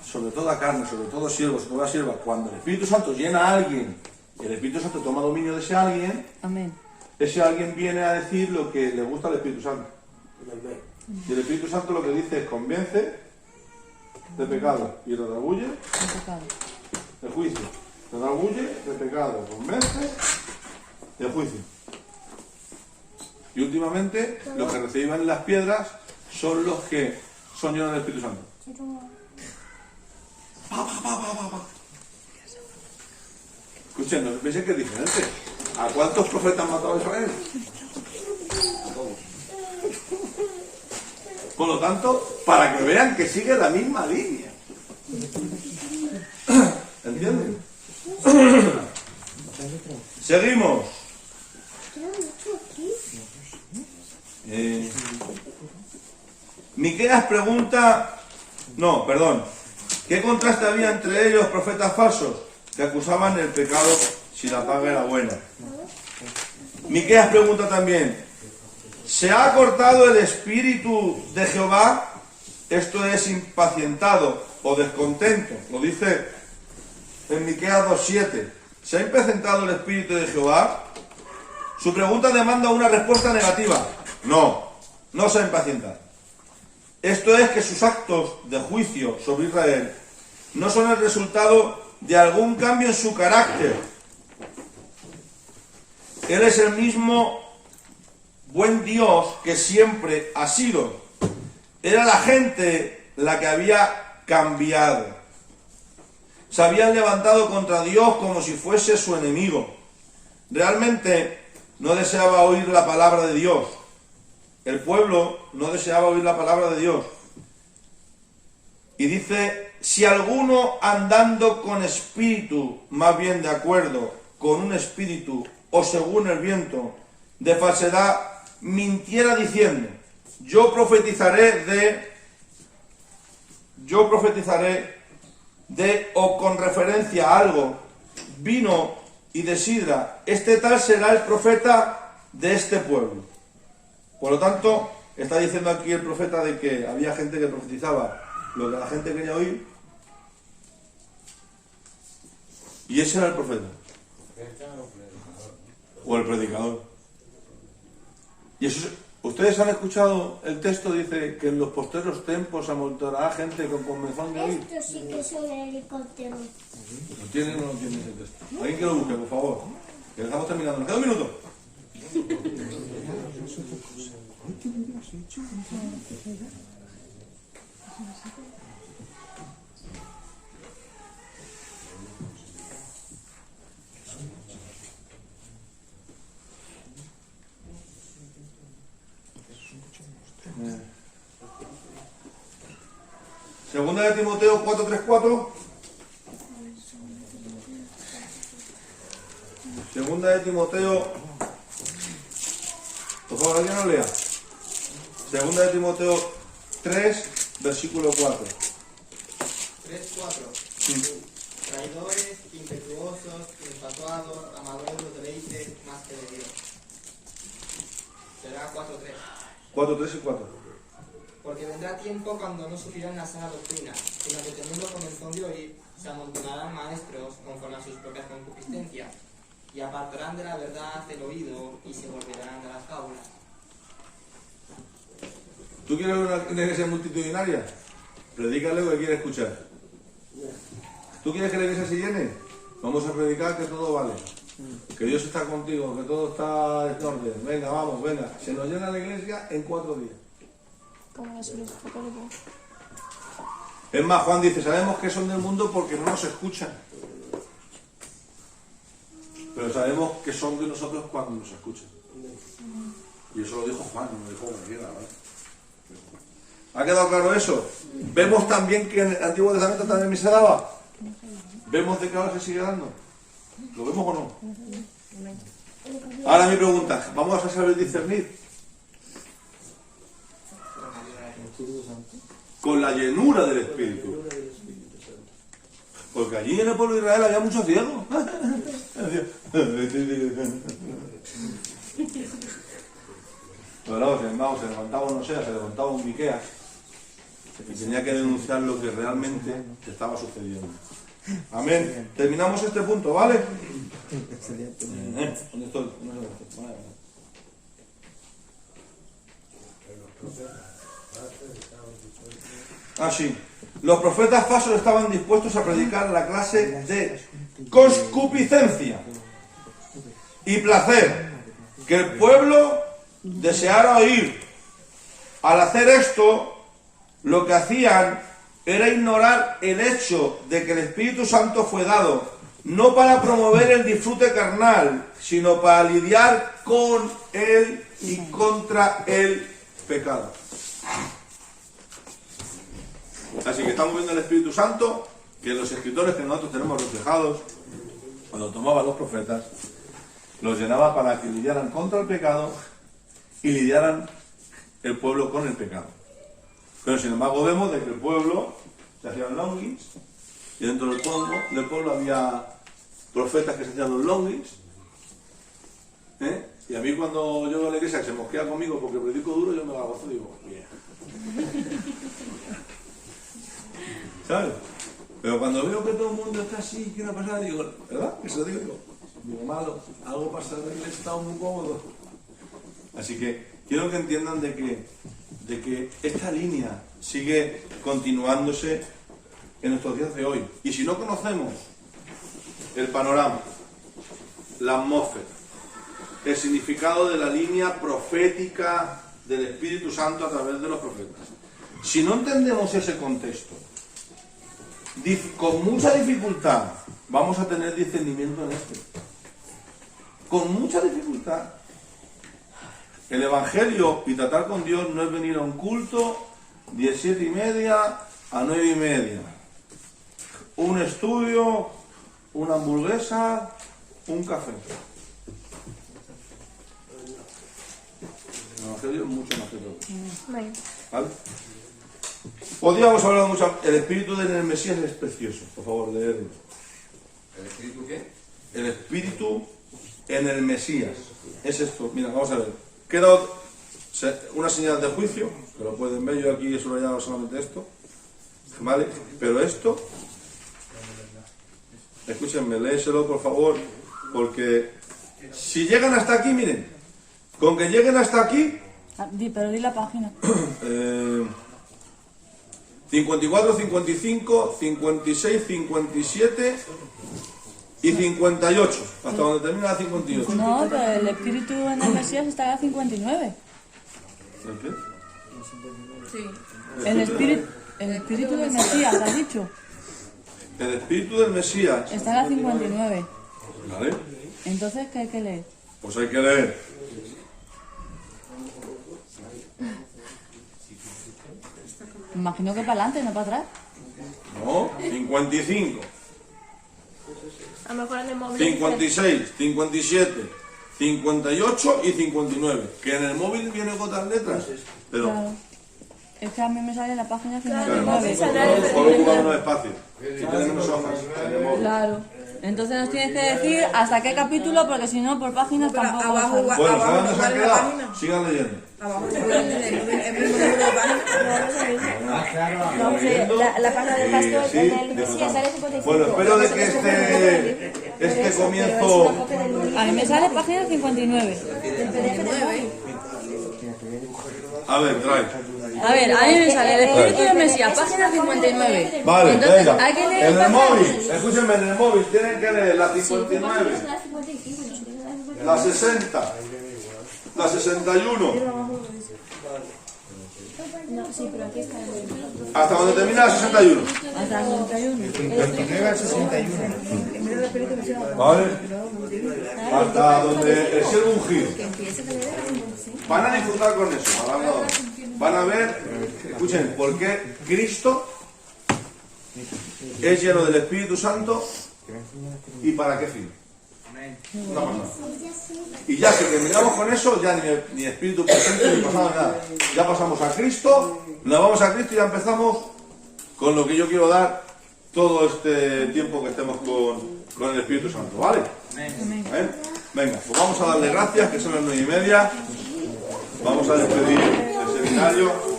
sobre toda carne, sobre todo siervo, sobre toda sierva, cuando el Espíritu Santo llena a alguien, el Espíritu Santo toma dominio de ese alguien, Amén. ese alguien viene a decir lo que le gusta al Espíritu Santo. Y el Espíritu Santo lo que dice es convence de pecado y redarguye De pecado. de juicio. Redarguye de pecado, convence de juicio. Y últimamente los que reciben las piedras son los que son llenos del Espíritu Santo. Escuchen, no penséis que es diferente. ¿A cuántos profetas han matado a Israel? A todos. Por lo tanto, para que vean que sigue la misma línea. ¿Entienden? Seguimos. Miqueas pregunta, ¿qué contraste había entre ellos profetas falsos que acusaban el pecado si la paga era buena? Miqueas pregunta también, ¿se ha cortado el espíritu de Jehová? Esto es impacientado o descontento, lo dice en Miqueas 2:7. ¿Se ha impacientado el espíritu de Jehová? Su pregunta demanda una respuesta negativa. No se ha impacientado. Esto es que sus actos de juicio sobre Israel no son el resultado de algún cambio en su carácter. Él es el mismo buen Dios que siempre ha sido. Era la gente la que había cambiado. Se habían levantado contra Dios como si fuese su enemigo. Realmente no deseaba oír la palabra de Dios. El pueblo no deseaba oír la palabra de Dios. Y dice, si alguno andando con espíritu, más bien de acuerdo con un espíritu o según el viento de falsedad, mintiera diciendo, yo profetizaré de o con referencia a algo, vino y de sidra, este tal será el profeta de este pueblo. Por lo tanto, está diciendo aquí el profeta de que había gente que profetizaba lo que la gente quería oír, y ese era el profeta. O el predicador. Y eso, ustedes han escuchado el texto, dice que en los postreros tiempos amontonará gente con comezón de oír. Esto sí que son helicópteros. ¿Lo tienen o no lo tienen ese texto? Alguien que lo busque, por favor. Que estamos terminando. Nos queda un minuto. Segunda de Timoteo 4:3-4. Segunda de Timoteo. Por favor, alguien lo lea. Segunda de Timoteo 3, versículo 4. 3:4. Traidores, impetuosos, infatuados, amadores de deleites más que de Dios. Será 4:3. 4:3 y 4. Porque vendrá tiempo cuando no sufrirán la sana doctrina, sino que teniendo comezón de oír, se amontonarán maestros conforme a sus propias concupiscencias, y apartarán de la verdad el oído y se volverán a las fábulas. ¿Tú quieres una iglesia multitudinaria? Predícale lo que quiere escuchar. ¿Tú quieres que la iglesia se llene? Vamos a predicar que todo vale. Que Dios está contigo, que todo está en orden. Venga, vamos, venga. Se nos llena la iglesia en 4 días. Como las luces católicas. Es más, Juan dice, sabemos que son del mundo porque no nos escuchan. Pero sabemos que son de nosotros cuando nos escuchan. Y eso lo dijo Juan, no lo dijo cualquiera, ¿vale? ¿Ha quedado claro eso? Vemos también que en el Antiguo Testamento también se daba. ¿Vemos de que ahora se sigue dando? ¿Lo vemos o no? Ahora mi pregunta, ¿vamos a saber discernir? Con la llenura del Espíritu. Porque allí en el pueblo de Israel había muchos ciegos. Pero no, se levantaba un Oseas, se levantaba un Miqueas y tenía que denunciar lo que realmente estaba sucediendo. Amén. Terminamos este punto, ¿vale? ¿Dónde estoy? Sí. Los profetas falsos estaban dispuestos a predicar la clase de concupiscencia y placer que el pueblo deseara oír. Al hacer esto, lo que hacían era ignorar el hecho de que el Espíritu Santo fue dado no para promover el disfrute carnal, sino para lidiar con él y contra el pecado. Así que estamos viendo el Espíritu Santo, que los escritores que nosotros tenemos reflejados, cuando tomaban los profetas, los llenaba para que lidiaran contra el pecado y lidiaran el pueblo con el pecado. Pero sin embargo vemos de que el pueblo se hacían longis, y dentro del pueblo había profetas que se hacían los longis, y a mí cuando yo veo a la iglesia que se mosquea conmigo porque predico duro, yo me la gozo y digo, bien. ¿Sabes? Pero cuando veo que todo el mundo está así, ¿qué va a pasar? Digo, ¿verdad? Que se lo digo, digo, malo, algo pasa en la iglesia, estamos muy cómodos. Así que quiero que entiendan de que esta línea sigue continuándose en nuestros días de hoy. Y si no conocemos el panorama, la atmósfera, el significado de la línea profética del Espíritu Santo a través de los profetas, si no entendemos ese contexto, con mucha dificultad vamos a tener discernimiento en esto. Con mucha dificultad. El Evangelio y tratar con Dios no es venir a un culto de 7:30 a 9:30. Un estudio, una hamburguesa, un café. El Evangelio es mucho más que todo. Amén. ¿Vale? Podríamos hablar mucho. El espíritu del Mesías es precioso. Por favor, leerlo. ¿El espíritu qué? El espíritu en el Mesías. Es esto. Mira, vamos a ver. Queda una señal de juicio, que lo pueden ver. Yo aquí he subrayado solamente esto. ¿Vale? Pero esto, escúchenme, léeselo por favor, porque si llegan hasta aquí, miren, con que lleguen hasta aquí, Pero di la página. 54, 55, 56, 57 y 58, hasta donde termina la 58. No, pero el espíritu en el Mesías está en la 59. ¿El qué? Sí. El espíritu del Mesías, ¿has dicho? El espíritu del Mesías. Está en la 59. ¿Vale? Entonces, ¿qué hay que leer? Pues hay que leer. Me imagino que para adelante, no para atrás. No, 55, A lo mejor en el móvil. 56, 57, 58 y 59. Que en el móvil viene con otras letras. Pero, Claro. Es que a mí me sale la página claro, 59. por ocupar unos espacios. Si tenemos hojas en el móvil. Claro. Entonces nos tienes que decir hasta qué capítulo, porque si no, por páginas tampoco. abajo sale. Bueno, ¿saben dónde se ¿cuál han es la quedado? página? Sigan leyendo. Abajo el mismo número de página. No, sí, la página del pastor Sí, en el sí, Mesías sale 55. Bueno, espero de que este comienzo... A mí me sale página 59. A ver, trae. A ver, a mí me sale el espíritu del Mesías, página 59. Vale, Entonces, venga. hay que leer En el el móvil, pasaje. escúchenme, en el móvil tienen que leer la 59, la 60, la 61, No, sí, pero aquí está el hasta donde termina la 61. Hasta el 61. 59 al 61. ¿Vale? Hasta donde el siervo ungido. Van a disfrutar con eso, van a ver, escuchen, por qué Cristo es lleno del Espíritu Santo y para qué fin. Una pasada. Y ya que terminamos con eso, ya ni Espíritu presente ni pasado nada. Ya pasamos a Cristo, nos vamos a Cristo y ya empezamos con lo que yo quiero dar todo este tiempo que estemos con el Espíritu Santo, ¿vale? Venga, pues vamos a darle gracias, que son las 9:30. Vamos a despedir el seminario.